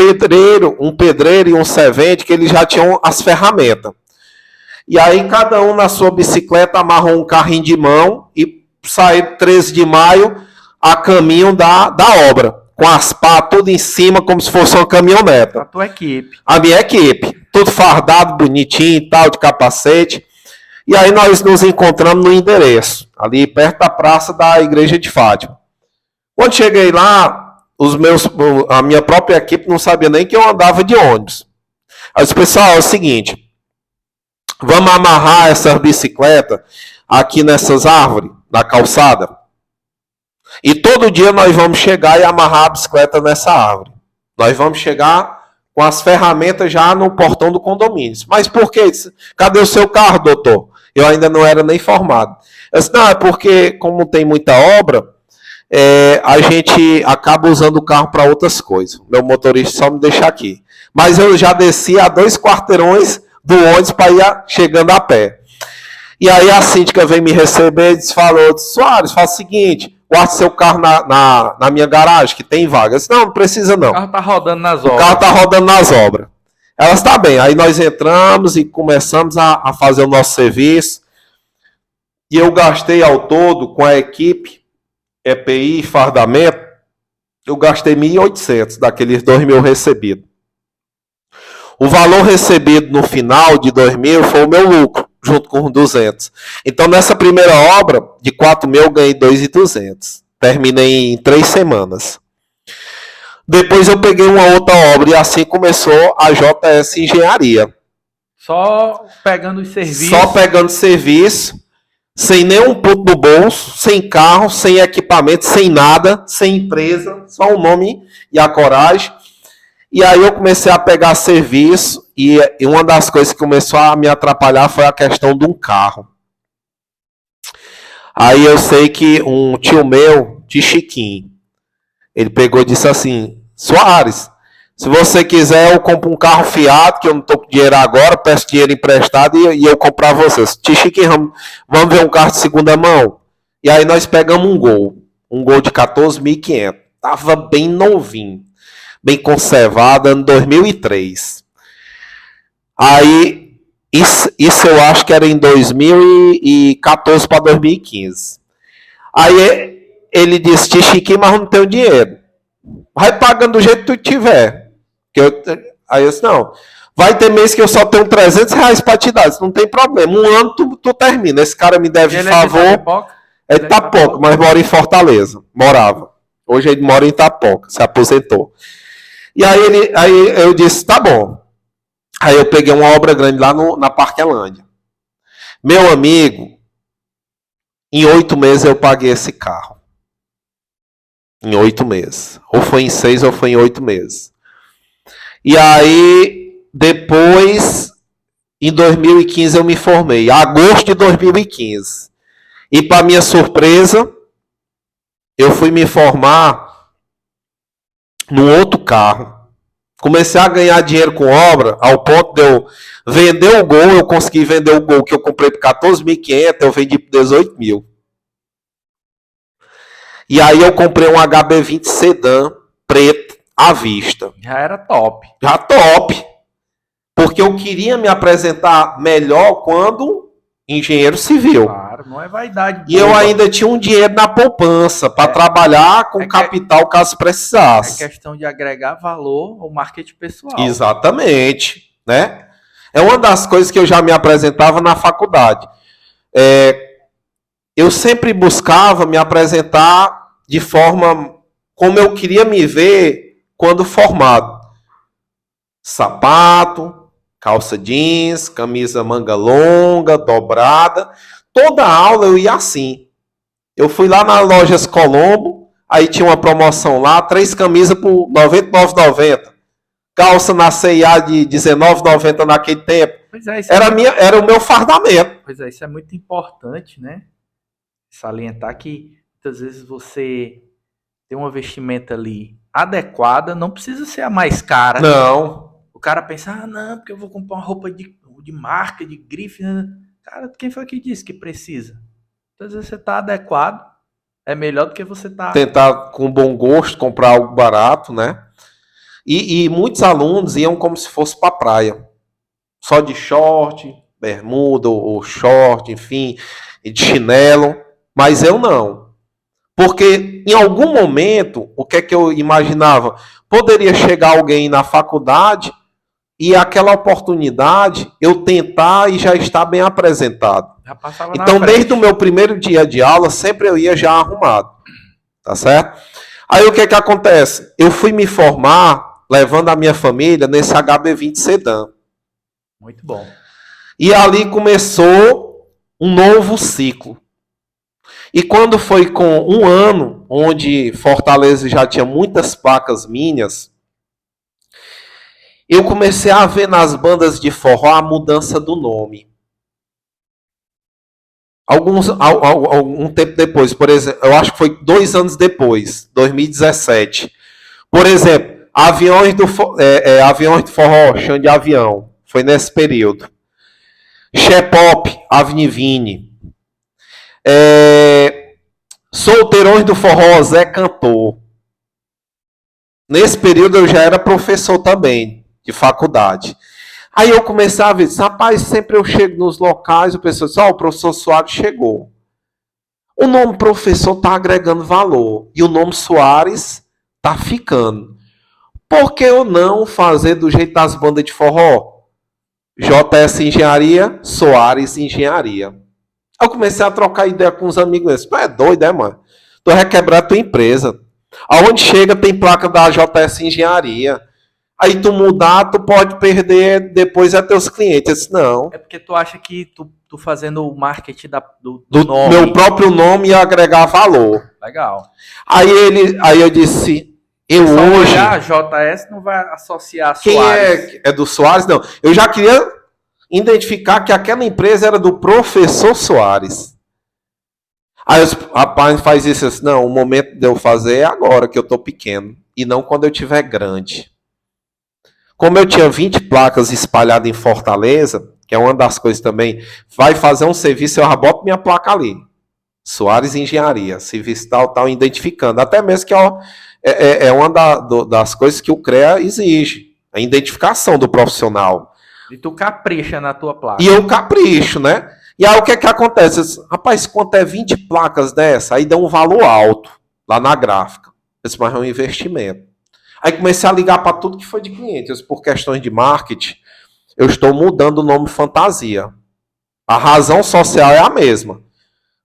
um pedreiro e um servente que eles já tinham as ferramentas. E aí cada um na sua bicicleta amarrou um carrinho de mão e saiu 13 de maio a caminho da obra. Com as pás tudo em cima, como se fosse uma caminhoneta.
A tua equipe.
A minha equipe. Tudo fardado, bonitinho e tal, de capacete. E aí nós nos encontramos no endereço, ali perto da praça da Igreja de Fátima. Quando cheguei lá, a minha própria equipe não sabia nem que eu andava de ônibus. Aí eu disse, pessoal, é o seguinte, vamos amarrar essa bicicleta aqui nessas árvores, na calçada. E todo dia nós vamos chegar e amarrar a bicicleta nessa árvore. Nós vamos chegar com as ferramentas já no portão do condomínio. Mas por quê? Cadê o seu carro, doutor? Eu ainda não era nem formado. Eu disse, não, é porque como tem muita obra, a gente acaba usando o carro para outras coisas. Meu motorista só me deixa aqui. Mas eu já desci a 2 quarteirões do ônibus para ir chegando a pé. E aí a síndica veio me receber e falou, Soares, faz o seguinte, guarde seu carro na minha garagem, que tem vaga. Eu disse, não precisa não.
O carro tá rodando nas obras.
O carro tá rodando nas obras. Ela está bem. Aí nós entramos e começamos a fazer o nosso serviço. E eu gastei ao todo, com a equipe, EPI, fardamento, eu gastei 1.800 daqueles 2.000 recebidos. O valor recebido no final de 2.000 foi o meu lucro, junto com os 200. Então, nessa primeira obra, de 4.000, eu ganhei 2.200. Terminei em 3 semanas. Depois eu peguei uma outra obra e assim começou a JS Engenharia.
Só pegando os serviços?
Só pegando serviço, sem nenhum ponto no bolso, sem carro, sem equipamento, sem nada, sem empresa, só o nome e a coragem. E aí eu comecei a pegar serviço e uma das coisas que começou a me atrapalhar foi a questão de um carro. Aí eu sei que um tio meu, de Chiquinho, ele pegou e disse assim, Soares, se você quiser eu compro um carro fiado, que eu não estou com dinheiro agora, peço dinheiro emprestado e eu comprar você. Tio Chiquinho, vamos ver um carro de segunda mão? E aí nós pegamos um Gol de 14.500, tava bem novinho. Bem conservada, ano 2003. Aí, isso eu acho que era em 2014 para 2015. Aí ele disse, Chiquinho, mas não tenho dinheiro. Vai pagando do jeito que tu tiver. Aí eu disse, não, vai ter mês que eu só tenho R$300 para te dar. Isso não tem problema, um ano tu termina. Esse cara me deve favor. Ele tá pouco, mas mora em Fortaleza. Morava. Hoje ele mora em Itapoca, se aposentou. E aí eu disse, tá bom. Aí eu peguei uma obra grande lá na Parquelândia. Meu amigo, em 8 meses eu paguei esse carro. Em 8 meses. Ou foi em 6 ou foi em 8 meses. E aí, depois, em 2015 eu me formei. Agosto de 2015. E para minha surpresa, eu fui me formar num outro carro. Comecei a ganhar dinheiro com obra, ao ponto de eu vender o Gol, eu consegui vender o Gol que eu comprei por 14.500, eu vendi por 18.000. E aí eu comprei um HB20 sedã preto à vista.
Já era top.
Já top. Porque eu queria me apresentar melhor quando engenheiro civil.
Claro. Claro, não é vaidade.
E eu ainda tinha um dinheiro na poupança para trabalhar com capital caso precisasse.
É questão de agregar valor ao marketing pessoal.
Exatamente, né? É uma das coisas que eu já me apresentava na faculdade. Eu sempre buscava me apresentar de forma como eu queria me ver quando formado. Sapato, calça jeans, camisa manga longa, dobrada. Toda aula eu ia assim. Eu fui lá na Lojas Colombo, aí tinha uma promoção lá, 3 camisas por R$ 99,90. Calça na C&A de R$ 19,90 naquele tempo.
Pois é,
era o meu fardamento.
Pois é, isso é muito importante, né? Salientar que muitas vezes você tem uma vestimenta ali adequada, não precisa ser a mais cara.
Não.
O cara pensa, não, porque eu vou comprar uma roupa de marca, de grife. Né? Cara, quem foi que disse que precisa? Às vezes você tá adequado, é melhor do que você tá...
Tentar, com bom gosto, comprar algo barato, né? E muitos alunos iam como se fosse pra praia. Só de short, bermuda ou short, enfim, e de chinelo. Mas eu não. Porque em algum momento, o que é que eu imaginava? Poderia chegar alguém na faculdade e aquela oportunidade eu tentar e já estar bem apresentado. Então, desde o meu primeiro dia de aula, sempre eu ia já arrumado. Tá certo? Aí o que é que acontece? Eu fui me formar levando a minha família nesse HB20 Sedan.
Muito bom.
E ali começou um novo ciclo. E quando foi com um ano, onde Fortaleza já tinha muitas placas minhas, eu comecei a ver nas bandas de forró a mudança do nome. Algum tempo depois, por exemplo, eu acho que foi 2 anos depois, 2017. Por exemplo, aviões do forró, chão de avião, foi nesse período. Xepop, Avenivine. Solteirões do forró, Zé Cantor. Nesse período eu já era professor também, de faculdade. Aí eu comecei a ver, rapaz, sempre eu chego nos locais, o pessoal diz, o professor Soares chegou. O nome professor está agregando valor, e o nome Soares está ficando. Por que eu não fazer do jeito das bandas de forró? JS Engenharia, Soares Engenharia. Eu comecei a trocar ideia com os amigos meus. Tu é doido, mano? Tu vai quebrar a tua empresa. Aonde chega tem placa da JS Engenharia. Aí tu mudar, tu pode perder depois a teus clientes. Eu disse, não.
É porque tu acha que tu fazendo o marketing do
nome, meu próprio nome ia agregar valor.
Legal.
Aí eu disse, hoje...
A JS não vai associar a
Soares. Quem é do Soares? Não. Eu já queria identificar que aquela empresa era do professor Soares. Aí o rapaz faz isso assim, não, o momento de eu fazer é agora, que eu tô pequeno. E não quando eu tiver grande. Como eu tinha 20 placas espalhadas em Fortaleza, que é uma das coisas também, vai fazer um serviço, eu já boto minha placa ali. Soares Engenharia, serviço tal, identificando. Até mesmo que é uma das coisas que o CREA exige, a identificação do profissional.
E tu capricha na tua placa.
E eu capricho, né? E aí o que é que acontece? Disse, rapaz, quanto é 20 placas dessa? Aí dá um valor alto lá na gráfica. Esse mais é um investimento. Aí comecei a ligar para tudo que foi de clientes. Por questões de marketing, eu estou mudando o nome Fantasia. A razão social é a mesma.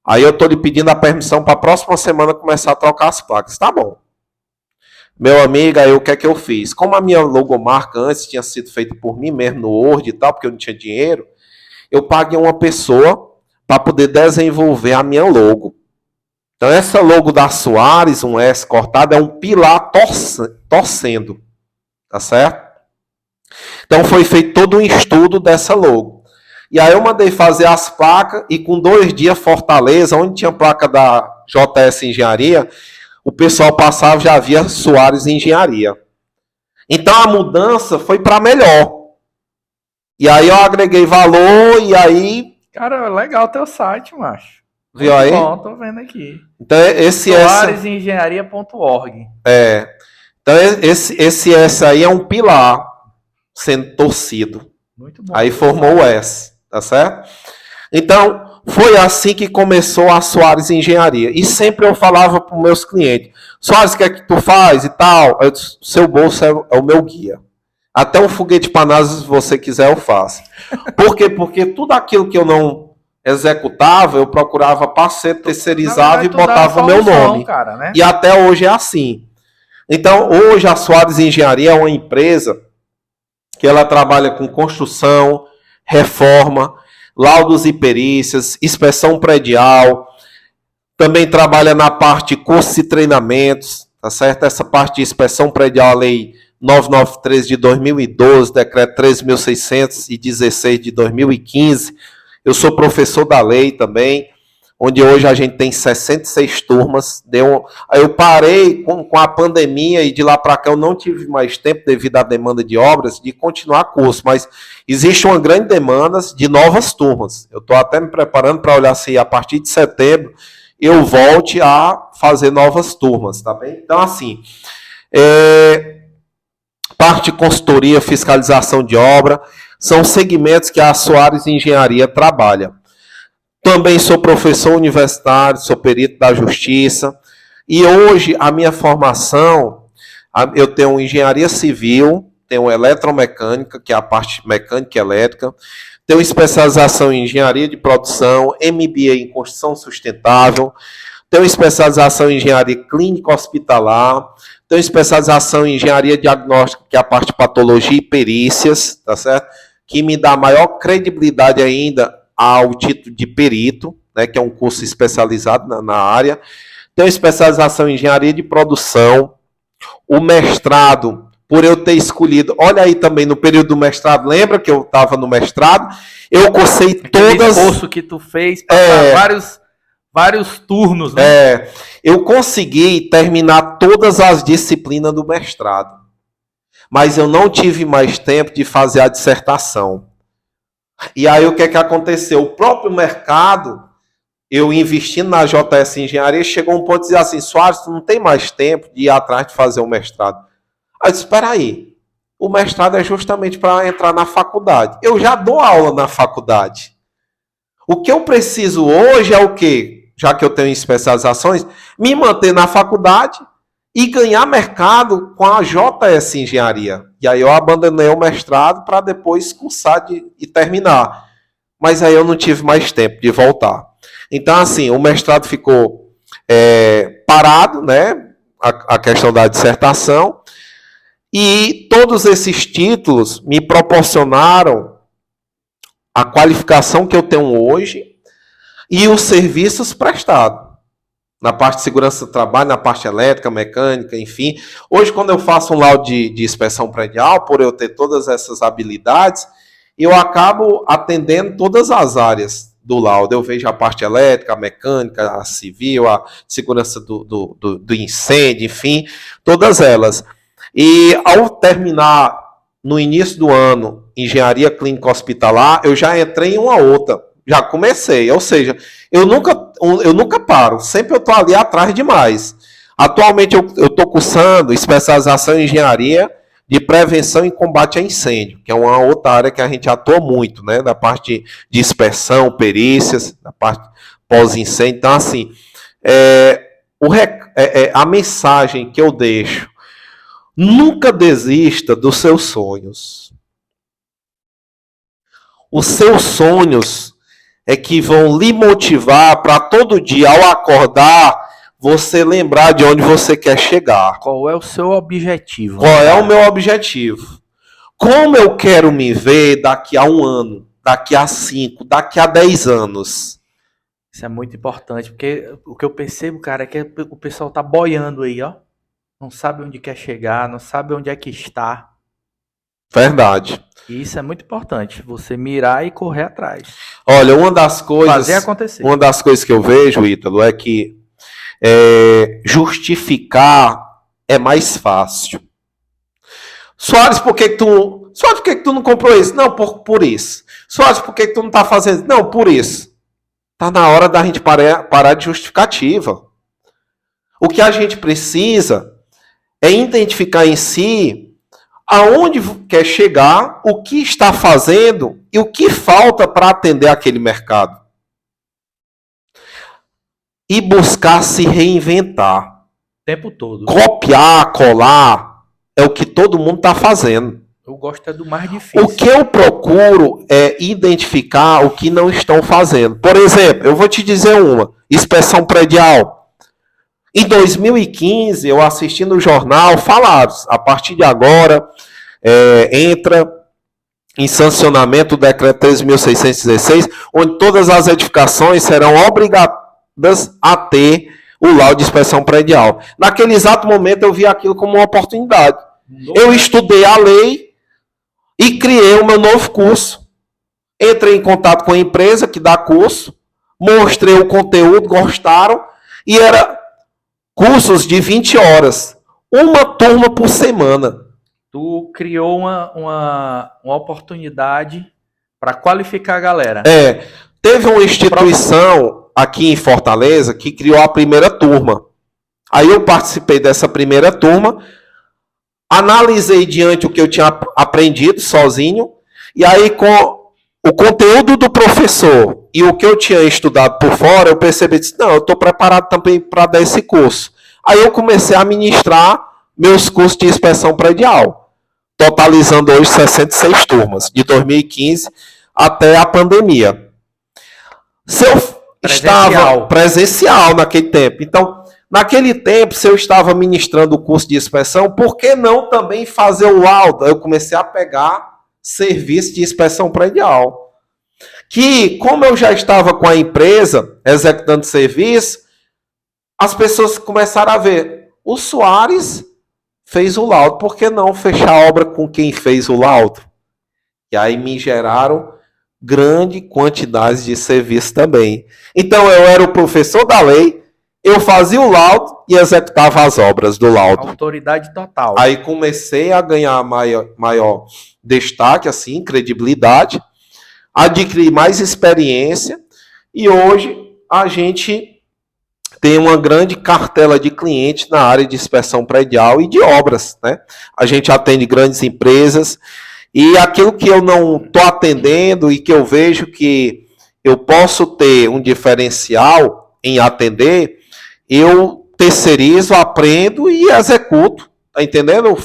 Aí eu estou lhe pedindo a permissão para a próxima semana começar a trocar as placas. Tá bom. Meu amigo, aí o que é que eu fiz? Como a minha logomarca antes tinha sido feita por mim mesmo no Word e tal, porque eu não tinha dinheiro, eu paguei uma pessoa para poder desenvolver a minha logo. Então essa logo da Soares, um S cortado, é um pilar torcendo. Tá certo? Então foi feito todo um estudo dessa logo. E aí eu mandei fazer as placas e com 2 dias Fortaleza, onde tinha placa da JS Engenharia, o pessoal passava e já via Soares Engenharia. Então a mudança foi para melhor. E aí eu agreguei valor e aí...
Cara, legal teu site, macho.
Viu aí?
Bom, tô vendo aqui.
Então esse
Soaresengenharia.org.
Então esse S aí é um pilar sendo torcido.
Muito bom.
Aí formou o S, tá certo? Então, foi assim que começou a Soares Engenharia. E sempre eu falava para os meus clientes, Soares, o que é que tu faz e tal? Eu disse, seu bolso é o meu guia. Até um foguete para NASA, se você quiser, eu faço. Por quê? Porque tudo aquilo que eu não executava, eu procurava parceiro, terceirizava e botava o meu nome.
Cara, né?
E até hoje é assim. Então, hoje a Soares Engenharia é uma empresa que ela trabalha com construção, reforma, laudos e perícias, inspeção predial, também trabalha na parte de cursos e treinamentos, tá certo? Essa parte de inspeção predial, a lei 993 de 2012, decreto 13.616 de 2015. Eu sou professor da lei também, onde hoje a gente tem 66 turmas. Aí eu parei com a pandemia e de lá para cá eu não tive mais tempo, devido à demanda de obras, de continuar curso. Mas existe uma grande demanda de novas turmas. Eu estou até me preparando para olhar se a partir de setembro eu volte a fazer novas turmas, tá bem? Então, assim, parte de consultoria, fiscalização de obra, são segmentos que a Soares Engenharia trabalha. Também sou professor universitário, sou perito da justiça. E hoje a minha formação, eu tenho engenharia civil, tenho eletromecânica, que é a parte mecânica e elétrica, tenho especialização em engenharia de produção, MBA em construção sustentável, tenho especialização em engenharia clínica hospitalar, tenho especialização em engenharia diagnóstica, que é a parte de patologia e perícias, tá certo? Que me dá maior credibilidade ainda ao título de perito, né, que é um curso especializado na área. Tenho especialização em engenharia de produção. O mestrado, por eu ter escolhido... Olha aí também, no período do mestrado, lembra que eu estava no mestrado? Eu cursei todas...
Aquele curso que tu fez, passar vários turnos, né?
Eu consegui terminar todas as disciplinas do mestrado. Mas eu não tive mais tempo de fazer a dissertação. E aí o que é que aconteceu? O próprio mercado, eu investindo na JS Engenharia, chegou um ponto de dizer assim, Soares, tu não tem mais tempo de ir atrás de fazer o mestrado. Aí eu disse, espera aí, o mestrado é justamente para entrar na faculdade. Eu já dou aula na faculdade. O que eu preciso hoje é o quê? Já que eu tenho especializações, me manter na faculdade e ganhar mercado com a JS Engenharia. E aí eu abandonei o mestrado para depois cursar e terminar. Mas aí eu não tive mais tempo de voltar. Então, assim, o mestrado ficou parado, né? A questão da dissertação. E todos esses títulos me proporcionaram a qualificação que eu tenho hoje e os serviços prestados. Na parte de segurança do trabalho, na parte elétrica, mecânica, enfim. Hoje, quando eu faço um laudo de inspeção predial, por eu ter todas essas habilidades, eu acabo atendendo todas as áreas do laudo. Eu vejo a parte elétrica, a mecânica, a civil, a segurança do incêndio, enfim, todas elas. E ao terminar, no início do ano, engenharia clínica hospitalar, eu já entrei em uma outra. Já comecei, ou seja, eu nunca paro, sempre eu estou ali atrás demais. Atualmente eu estou cursando especialização em engenharia de prevenção e combate a incêndio, que é uma outra área que a gente atua muito, né? Da parte de inspeção, perícias, da parte pós-incêndio. Então, assim, a mensagem que eu deixo, nunca desista dos seus sonhos. Os seus sonhos é que vão lhe motivar para todo dia, ao acordar, você lembrar de onde você quer chegar.
Qual é o seu objetivo?
Qual é o meu objetivo? Como eu quero me ver daqui a 1 ano, daqui a 5, daqui a 10 anos?
Isso é muito importante, porque o que eu percebo, cara, é que o pessoal tá boiando aí, ó. Não sabe onde quer chegar, não sabe onde é que está.
Verdade.
E isso é muito importante, você mirar e correr atrás.
Olha, uma das coisas...
Fazer acontecer.
Uma das coisas que eu vejo, Ítalo, é que justificar é mais fácil. Soares, por que tu não comprou isso? Não, por isso. Soares, por que tu não está fazendo isso? Não, por isso. Está na hora da gente parar de justificativa. O que a gente precisa é identificar em si aonde quer chegar, o que está fazendo e o que falta para atender aquele mercado. e buscar se reinventar.
O tempo todo.
Copiar, colar, é o que todo mundo está fazendo.
Eu gosto é do mais difícil.
O que eu procuro é identificar o que não estão fazendo. Por exemplo, eu vou te dizer uma: inspeção predial. Em 2015, eu assisti no jornal, falaram, a partir de agora, entra em sancionamento o decreto 13.616, onde todas as edificações serão obrigadas a ter o laudo de inspeção predial. Naquele exato momento, eu vi aquilo como uma oportunidade. Eu estudei a lei e criei o meu novo curso. Entrei em contato com a empresa que dá curso, mostrei o conteúdo, gostaram, e era cursos de 20 horas, uma turma por semana.
Tu criou uma oportunidade para qualificar a galera.
Teve uma instituição aqui em Fortaleza que criou a primeira turma. Aí eu participei dessa primeira turma, analisei diante o que eu tinha aprendido sozinho, e aí com o conteúdo do professor e o que eu tinha estudado por fora, eu percebi, não, eu estou preparado também para dar esse curso. Aí eu comecei a ministrar meus cursos de inspeção predial, totalizando hoje 66 turmas, de 2015 até a pandemia. Se eu estava presencial naquele tempo, então, naquele tempo, se eu estava ministrando o curso de inspeção, por que não também fazer o laudo? Eu comecei a pegar serviço de inspeção predial. Que, como eu já estava com a empresa, executando serviço, as pessoas começaram a ver, o Soares fez o laudo, por que não fechar a obra com quem fez o laudo? E aí me geraram grande quantidade de serviço também. Então, eu era o professor da lei, eu fazia o laudo e executava as obras do laudo.
Autoridade total.
Aí comecei a ganhar maior destaque, assim, credibilidade, adquiri mais experiência e hoje a gente tem uma grande cartela de clientes na área de inspeção predial e de obras, né? A gente atende grandes empresas e aquilo que eu não estou atendendo e que eu vejo que eu posso ter um diferencial em atender, eu terceirizo, aprendo e executo, tá entendendo?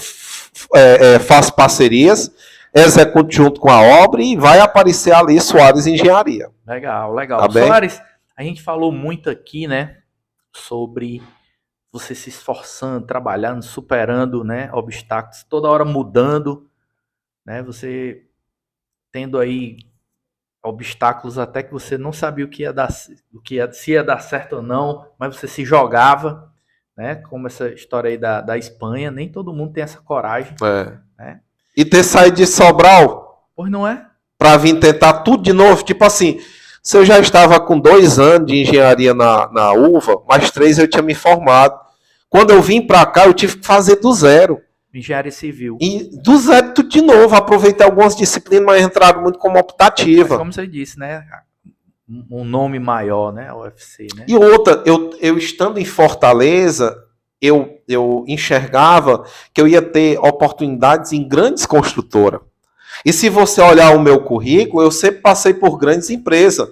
Faço parcerias, executo junto com a obra e vai aparecer ali Soares Engenharia.
Legal, legal.
Tá bem?
Soares, a gente falou muito aqui, né, sobre você se esforçando, trabalhando, superando, né, obstáculos, toda hora mudando, né, você tendo aí obstáculos até que você não sabia o que ia dar, se ia dar certo ou não, mas você se jogava, né? Como essa história aí da Espanha, nem todo mundo tem essa coragem. Né?
E ter saído de Sobral,
pois não é?
Para vir tentar tudo de novo, tipo assim, se eu já estava com 2 anos de engenharia na UVA, mais 3 eu tinha me formado. Quando eu vim para cá, eu tive que fazer do zero.
Engenharia civil.
E do zero tudo de novo. Aproveitei algumas disciplinas, mas entraram muito como optativa.
Mas como você disse, né? Um nome maior, né? UFC, né?
E outra, eu estando em Fortaleza, eu enxergava que eu ia ter oportunidades em grandes construtoras. E se você olhar o meu currículo, eu sempre passei por grandes empresas.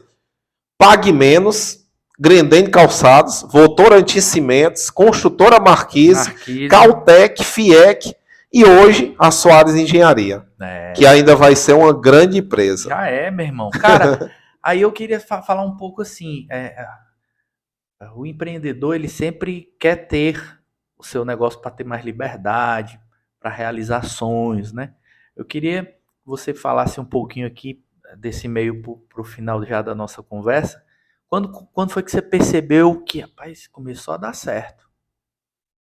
Pague Menos, Grendene Calçados, Votorantim Cimentos, Construtora Marquise, Caltec, FIEC e hoje a Soares Engenharia, que ainda vai ser uma grande empresa.
Já meu irmão. Cara, aí eu queria falar um pouco assim, o empreendedor, ele sempre quer ter o seu negócio para ter mais liberdade, para realizar sonhos, né? Eu queria que você falasse um pouquinho aqui desse meio para o final já da nossa conversa. Quando foi que você percebeu que, rapaz, começou a dar certo?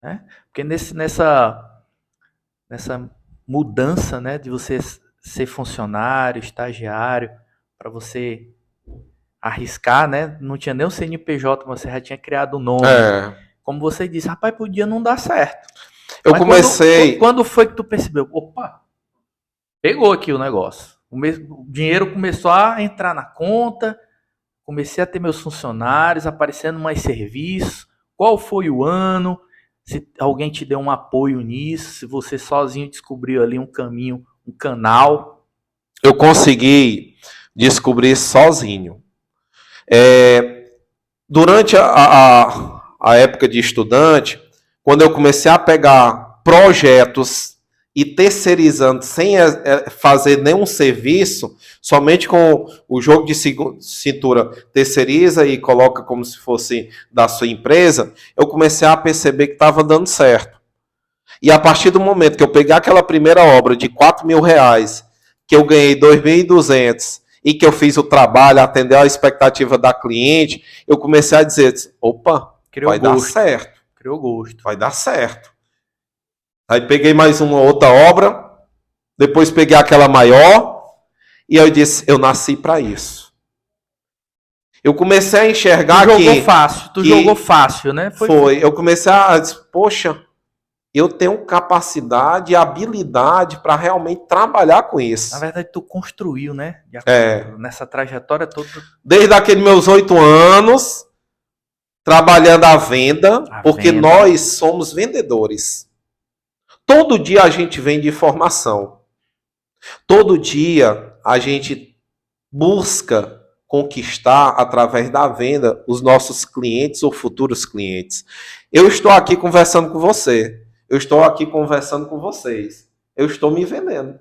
Né? Porque nessa mudança, né, de você ser funcionário, estagiário, para você arriscar, né? Não tinha nem o CNPJ, mas você já tinha criado o nome. Como você disse, rapaz, podia não dar certo.
Eu comecei...
Quando foi que tu percebeu? Opa, pegou aqui o negócio. O dinheiro começou a entrar na conta, comecei a ter meus funcionários, aparecendo mais serviços. Qual foi o ano? Se alguém te deu um apoio nisso, se você sozinho descobriu ali um caminho, um canal.
Eu consegui descobrir sozinho. Durante a época de estudante, quando eu comecei a pegar projetos e terceirizando sem fazer nenhum serviço, somente com o jogo de cintura terceiriza e coloca como se fosse da sua empresa, eu comecei a perceber que estava dando certo. E a partir do momento que eu peguei aquela primeira obra de R$ 4.000, que eu ganhei 2.200 e que eu fiz o trabalho, atendeu a expectativa da cliente, eu comecei a dizer, opa, vai dar certo.
Criou gosto.
Vai dar certo. Aí peguei mais uma outra obra, depois peguei aquela maior, e eu disse, eu nasci para isso. Eu comecei a enxergar
Tu jogou fácil, né?
Foi. Eu comecei a dizer, poxa, eu tenho capacidade e habilidade para realmente trabalhar com isso.
Na verdade, tu construiu, né? Nessa trajetória toda.
Desde aqueles meus 8 anos, trabalhando a venda, porque nós somos vendedores. Todo dia a gente vende informação. Todo dia a gente busca conquistar, através da venda, os nossos clientes ou futuros clientes. Eu estou aqui conversando com você. Eu estou aqui conversando com vocês. Eu estou me vendendo.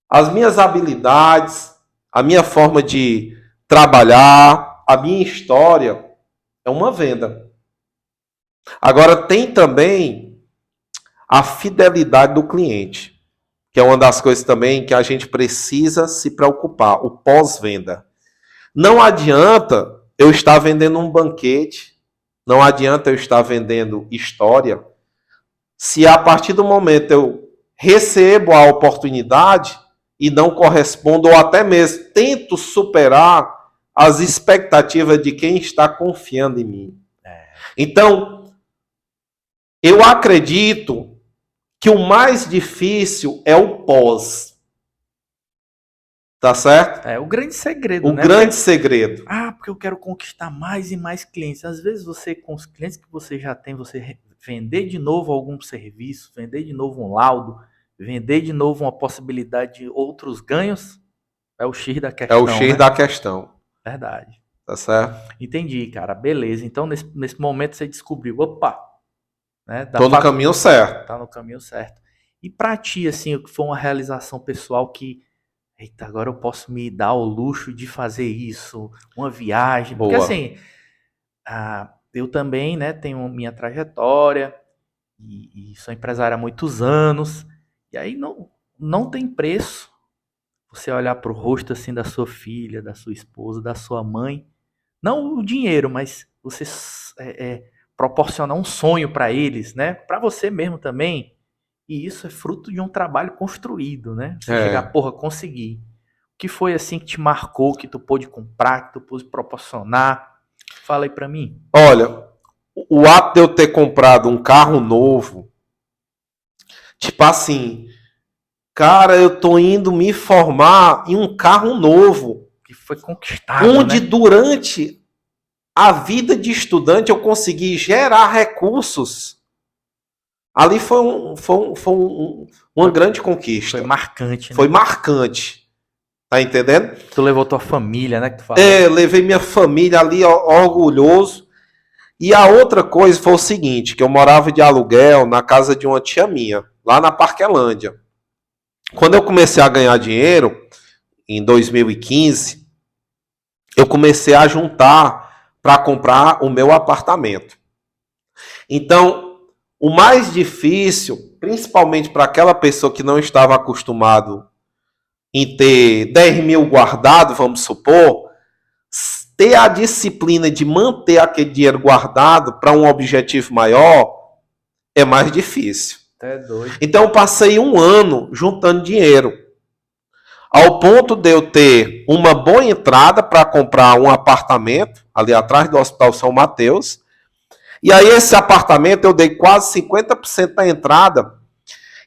As minhas habilidades, a minha forma de trabalhar, a minha história é uma venda. Agora tem também a fidelidade do cliente, que é uma das coisas também que a gente precisa se preocupar, o pós-venda. Não adianta eu estar vendendo um banquete, não adianta eu estar vendendo história, se a partir do momento eu recebo a oportunidade e não correspondo, ou até mesmo tento superar as expectativas de quem está confiando em mim. Então, eu acredito que o mais difícil é o pós. Tá certo?
É o grande segredo,
né? O grande segredo.
Porque eu quero conquistar mais e mais clientes. Às vezes você, com os clientes que você já tem, você vender de novo algum serviço, vender de novo um laudo, vender de novo uma possibilidade de outros ganhos, é o X da questão.
É o X da questão.
Verdade.
Tá certo?
Entendi, cara. Beleza. Então, nesse momento você descobriu, opa, né?
Tô no caminho certo.
Tá no caminho certo. E pra ti, assim, o que foi uma realização pessoal que, eita, agora eu posso me dar o luxo de fazer isso, uma viagem.
Boa.
Porque assim, eu também, né, tenho minha trajetória e sou empresário há muitos anos. E aí não tem preço você olhar pro rosto assim da sua filha, da sua esposa, da sua mãe. Não o dinheiro, mas você proporcionar um sonho para eles, né? Para você mesmo também. E isso é fruto de um trabalho construído, né? Você chegar, consegui. O que foi assim que te marcou, que tu pôde comprar, que tu pôde proporcionar? Fala aí pra mim.
Olha, o ato de eu ter comprado um carro novo, tipo assim, cara, eu tô indo me formar em um carro novo.
Que foi conquistado,
onde, né? Durante a vida de estudante eu consegui gerar recursos. Ali foi uma grande conquista.
Foi marcante, né?
Foi marcante. Tá entendendo?
Tu levou tua família, né? Que tu falou.
Levei minha família ali, orgulhoso. E a outra coisa foi o seguinte, que eu morava de aluguel na casa de uma tia minha, lá na Parquelândia. Quando eu comecei a ganhar dinheiro, em 2015, eu comecei a juntar para comprar o meu apartamento. Então, o mais difícil, principalmente para aquela pessoa que não estava acostumado em ter 10 mil guardado, vamos supor, ter a disciplina de manter aquele dinheiro guardado para um objetivo maior é mais difícil.
É doido.
Então eu passei 1 ano juntando dinheiro, ao ponto de eu ter uma boa entrada para comprar um apartamento ali atrás do Hospital São Mateus. E aí esse apartamento eu dei quase 50% da entrada.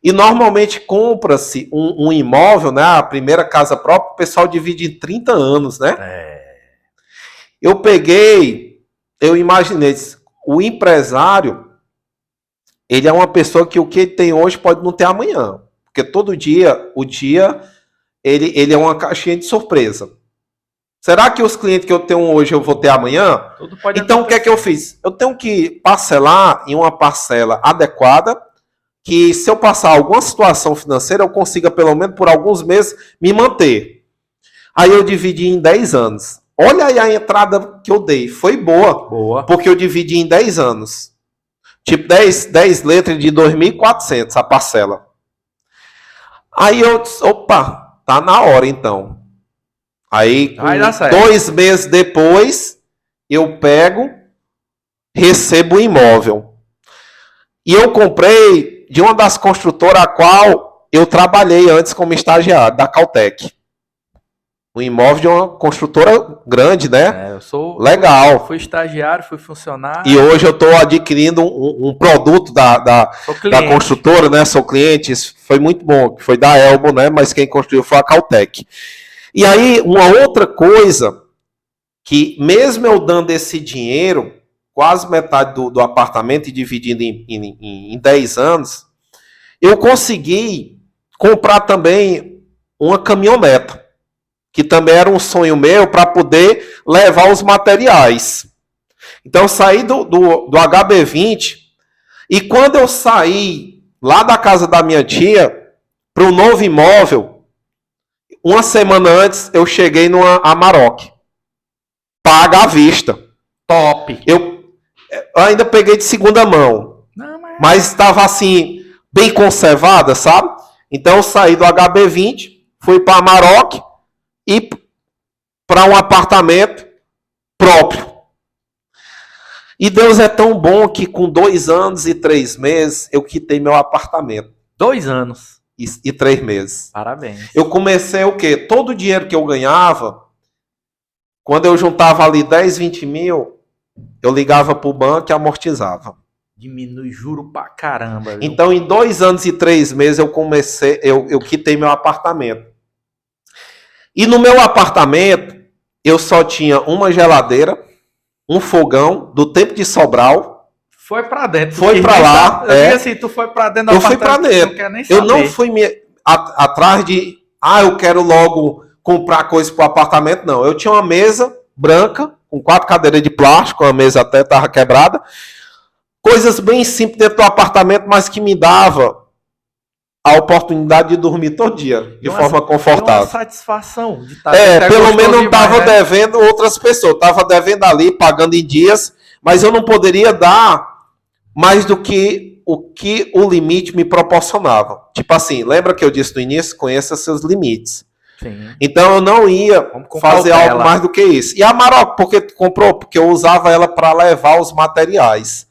E normalmente compra-se um imóvel, né? A primeira casa própria, o pessoal divide em 30 anos, né? Eu imaginei, o empresário, ele é uma pessoa que o que ele tem hoje pode não ter amanhã. Porque todo dia, ele é uma caixinha de surpresa. Será que os clientes que eu tenho hoje eu vou ter amanhã?
Tudo pode
Então, o que é que eu fiz? Eu tenho que parcelar em uma parcela adequada, que se eu passar alguma situação financeira, eu consiga, pelo menos por alguns meses, me manter. Aí eu dividi em 10 anos. Olha aí a entrada que eu dei. Foi boa.
Boa.
Porque eu dividi em 10 anos. Tipo, 10 letras de 2.400 a parcela. Aí eu disse, opa, tá na hora então. Aí,
Vai dar certo.
2 meses depois, eu pego, recebo o imóvel. E eu comprei de uma das construtoras a qual eu trabalhei antes como estagiário, da Caltech. Um imóvel de uma construtora grande, né?
Eu sou
legal.
Fui estagiário, fui funcionário.
E hoje eu estou adquirindo um produto da construtora, né? Sou cliente. Isso foi muito bom. Foi da Elmo, né? Mas quem construiu foi a Caltech. E aí, uma outra coisa, que mesmo eu dando esse dinheiro, quase metade do apartamento e dividindo em 10 anos, eu consegui comprar também uma caminhoneta, que também era um sonho meu para poder levar os materiais. Então eu saí do HB20 e quando eu saí lá da casa da minha tia para o novo imóvel, uma semana antes eu cheguei numa Amarok. Paga à vista.
Top.
Eu ainda peguei de segunda mão.
Não,
mas estava assim, bem conservada, sabe? Então eu saí do HB20, fui para Amarok e para um apartamento próprio. E Deus é tão bom que com 2 anos e 3 meses eu quitei meu apartamento.
2 anos.
E 3 meses.
Parabéns.
Eu comecei o quê? Todo o dinheiro que eu ganhava, quando eu juntava ali 10, 20 mil, eu ligava para o banco e amortizava.
Diminui juro pra caramba. Viu?
Então, em 2 anos e 3 meses, eu quitei meu apartamento. E no meu apartamento, eu só tinha uma geladeira, um fogão, do tempo de Sobral.
Foi pra dentro.
Foi pra lá.
Eu assim, tu foi pra dentro do
eu fui pra dentro. Eu não fui atrás de, eu quero logo comprar coisa pro apartamento, não. Eu tinha uma mesa branca, com 4 cadeiras de plástico, a mesa até estava quebrada. Coisas bem simples dentro do apartamento, mas que me dava a oportunidade de dormir todo dia, de forma confortável.
Uma satisfação de
estar pelo menos não estava devendo outras pessoas. Estava devendo ali, pagando em dias, mas eu não poderia dar mais do que o limite me proporcionava. Tipo assim, lembra que eu disse no início? Conheça seus limites.
Sim.
Então eu não ia fazer algo mais do que isso. E a Amarok, por que tu comprou? Porque eu usava ela para levar os materiais,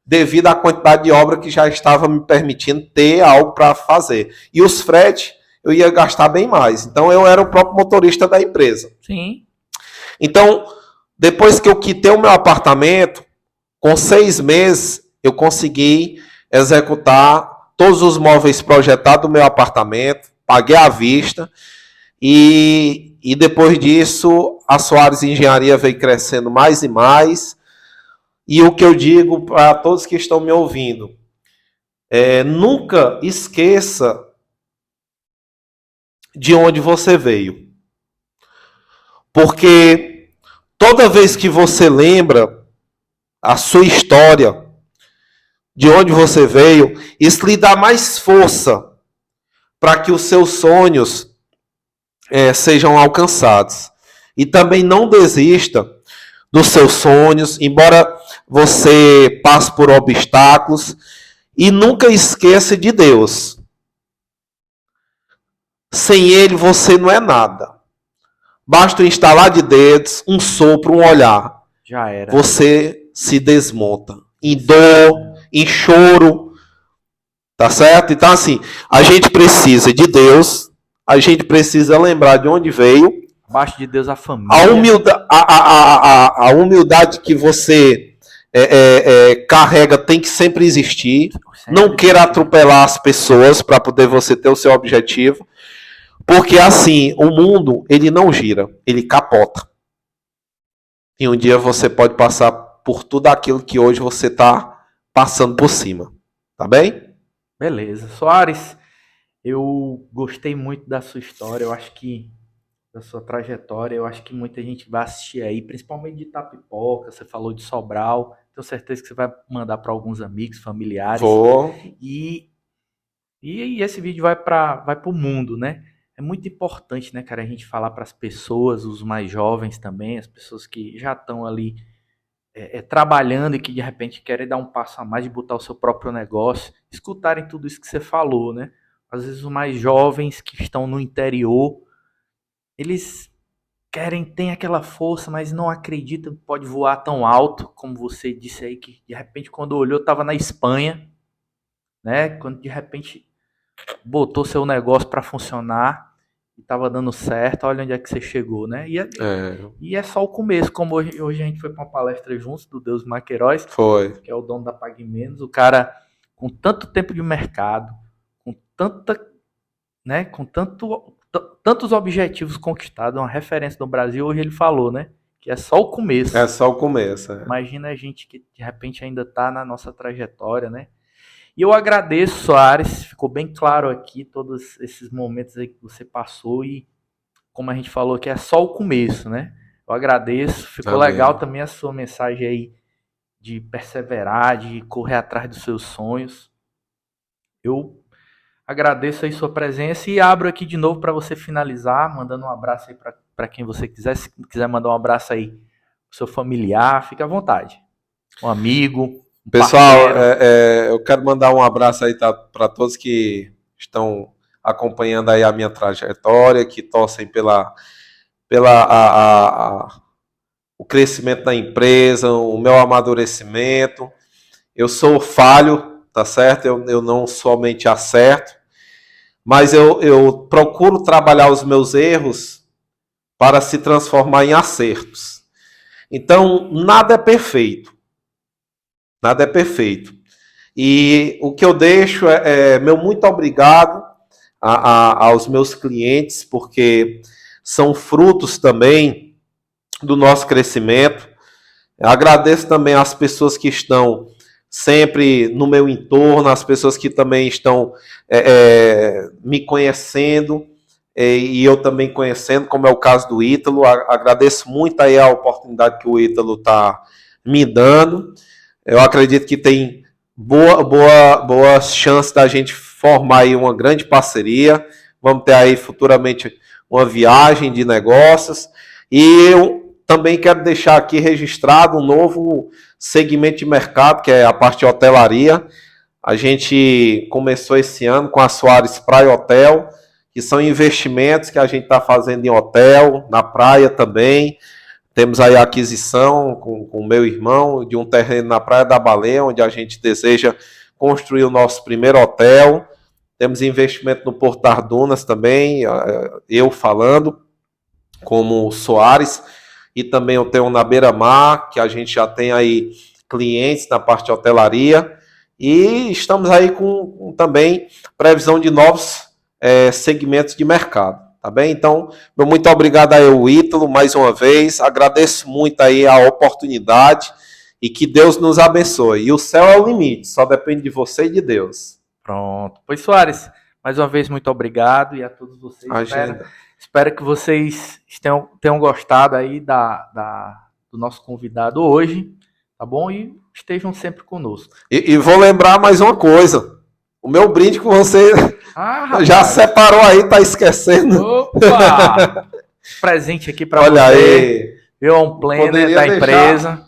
devido à quantidade de obra que já estava me permitindo ter algo para fazer. E os fretes, eu ia gastar bem mais. Então eu era o próprio motorista da empresa.
Sim.
Então, depois que eu quitei o meu apartamento, com 6 meses, eu consegui executar todos os móveis projetados do meu apartamento, paguei à vista. E depois disso, a Soares Engenharia veio crescendo mais e mais. E o que eu digo para todos que estão me ouvindo, nunca esqueça de onde você veio. Porque toda vez que você lembra a sua história, de onde você veio, isso lhe dá mais força para que os seus sonhos sejam alcançados. E também não desista dos seus sonhos, embora você passe por obstáculos, e nunca esqueça de Deus. Sem Ele você não é nada. Basta um instalar de dedos, um sopro, um olhar.
Já era.
Você se desmonta. Em dor, em choro. Tá certo? Então assim, a gente precisa de Deus, a gente precisa lembrar de onde veio.
Abaixo de Deus a família.
A humildade que você carrega tem que sempre existir. Não queira atropelar as pessoas para poder você ter o seu objetivo. Porque assim, o mundo, ele não gira, ele capota. E um dia você pode passar por tudo aquilo que hoje você está passando por cima. Tá bem?
Beleza. Soares, eu gostei muito da sua história. Eu acho que da sua trajetória. Eu acho que muita gente vai assistir aí, principalmente de Itapipoca, você falou de Sobral. Tenho certeza que você vai mandar para alguns amigos, familiares.
Vou.
E esse vídeo vai pro mundo, né? É muito importante, né, cara, a gente falar para as pessoas, os mais jovens também, as pessoas que já estão ali trabalhando e que de repente querem dar um passo a mais de botar o seu próprio negócio, escutarem tudo isso que você falou, né? Às vezes os mais jovens que estão no interior, eles têm aquela força, mas não acreditam que pode voar tão alto, como você disse aí, que de repente quando olhou estava na Espanha, né? Quando de repente botou seu negócio para funcionar e estava dando certo, olha onde é que você chegou, né? E é só o começo, como hoje a gente foi para uma palestra juntos do Deus Maqueiroz, que é o dono da Pague Menos, o cara com tanto tempo de mercado, com tanta, né, com tantos objetivos conquistados, uma referência no Brasil, hoje ele falou, né, que é só o começo.
É só o começo.
Imagina a gente que de repente ainda está na nossa trajetória, né? E eu agradeço, Soares, ficou bem claro aqui todos esses momentos aí que você passou e, como a gente falou aqui, é só o começo, né? Eu agradeço, ficou legal também a sua mensagem aí de perseverar, de correr atrás dos seus sonhos. Eu agradeço aí sua presença e abro aqui de novo para você finalizar, mandando um abraço aí para quem você quiser. Se quiser mandar um abraço aí pro seu familiar, fique à vontade. Um amigo.
Pessoal, eu quero mandar um abraço aí para todos que estão acompanhando aí a minha trajetória, que torcem o crescimento da empresa, o meu amadurecimento. Eu sou falho, tá certo? Eu não somente acerto, mas eu procuro trabalhar os meus erros para se transformar em acertos. Então, nada é perfeito. Nada é perfeito. E o que eu deixo meu muito obrigado aos meus clientes, porque são frutos também do nosso crescimento. Eu agradeço também às pessoas que estão sempre no meu entorno, as pessoas que também estão me conhecendo e eu também conhecendo, como é o caso do Ítalo. Agradeço muito aí a oportunidade que o Ítalo está me dando. Eu acredito que tem boa chance da gente formar aí uma grande parceria. Vamos ter aí futuramente uma viagem de negócios. E eu também quero deixar aqui registrado um novo segmento de mercado, que é a parte de hotelaria. A gente começou esse ano com a Soares Praia Hotel, que são investimentos que a gente está fazendo em hotel, na praia também. Temos aí a aquisição com o meu irmão de um terreno na Praia da Baleia, onde a gente deseja construir o nosso primeiro hotel. Temos investimento no Porto das Dunas também, eu falando, como Soares. E também eu tenho na Beira-Mar, que a gente já tem aí clientes na parte de hotelaria. E estamos aí com também previsão de novos segmentos de mercado. Tá bem? Então, meu muito obrigado aí ao Ítalo, mais uma vez. Agradeço muito aí a oportunidade e que Deus nos abençoe. E o céu é o limite, só depende de você e de Deus.
Pronto. Pois, Soares, mais uma vez, muito obrigado e a todos vocês. Espero que vocês tenham gostado aí do nosso convidado hoje, tá bom? E estejam sempre conosco.
E vou lembrar mais uma coisa. O meu brinde com você já separou aí, tá esquecendo.
Opa! Presente aqui para você.
Olha aí.
Eu um planner da empresa.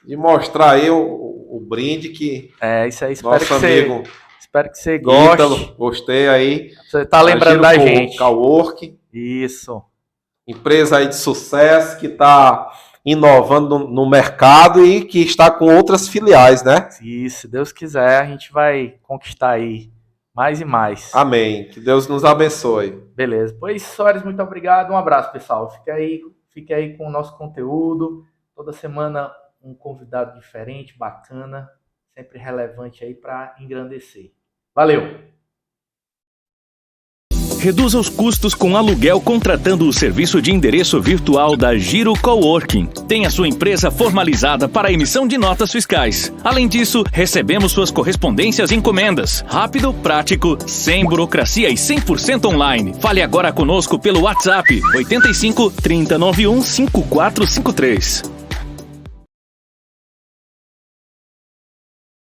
De mostrar aí o brinde que
isso aí.
Espero
que você goste.
Ítalo, gostei aí.
Você tá lembrando da gente.
Cowork.
Isso.
Empresa aí de sucesso que tá inovando no mercado e que está com outras filiais, né?
Isso, se Deus quiser, a gente vai conquistar aí mais e mais.
Amém. Que Deus nos abençoe.
Beleza. Pois, Soares, muito obrigado. Um abraço, pessoal. Fique aí com o nosso conteúdo. Toda semana um convidado diferente, bacana, sempre relevante aí para engrandecer. Valeu!
Reduza os custos com aluguel contratando o serviço de endereço virtual da Giro Coworking. Tenha sua empresa formalizada para a emissão de notas fiscais. Além disso, recebemos suas correspondências e encomendas. Rápido, prático, sem burocracia e 100% online. Fale agora conosco pelo WhatsApp 85 3091 5453.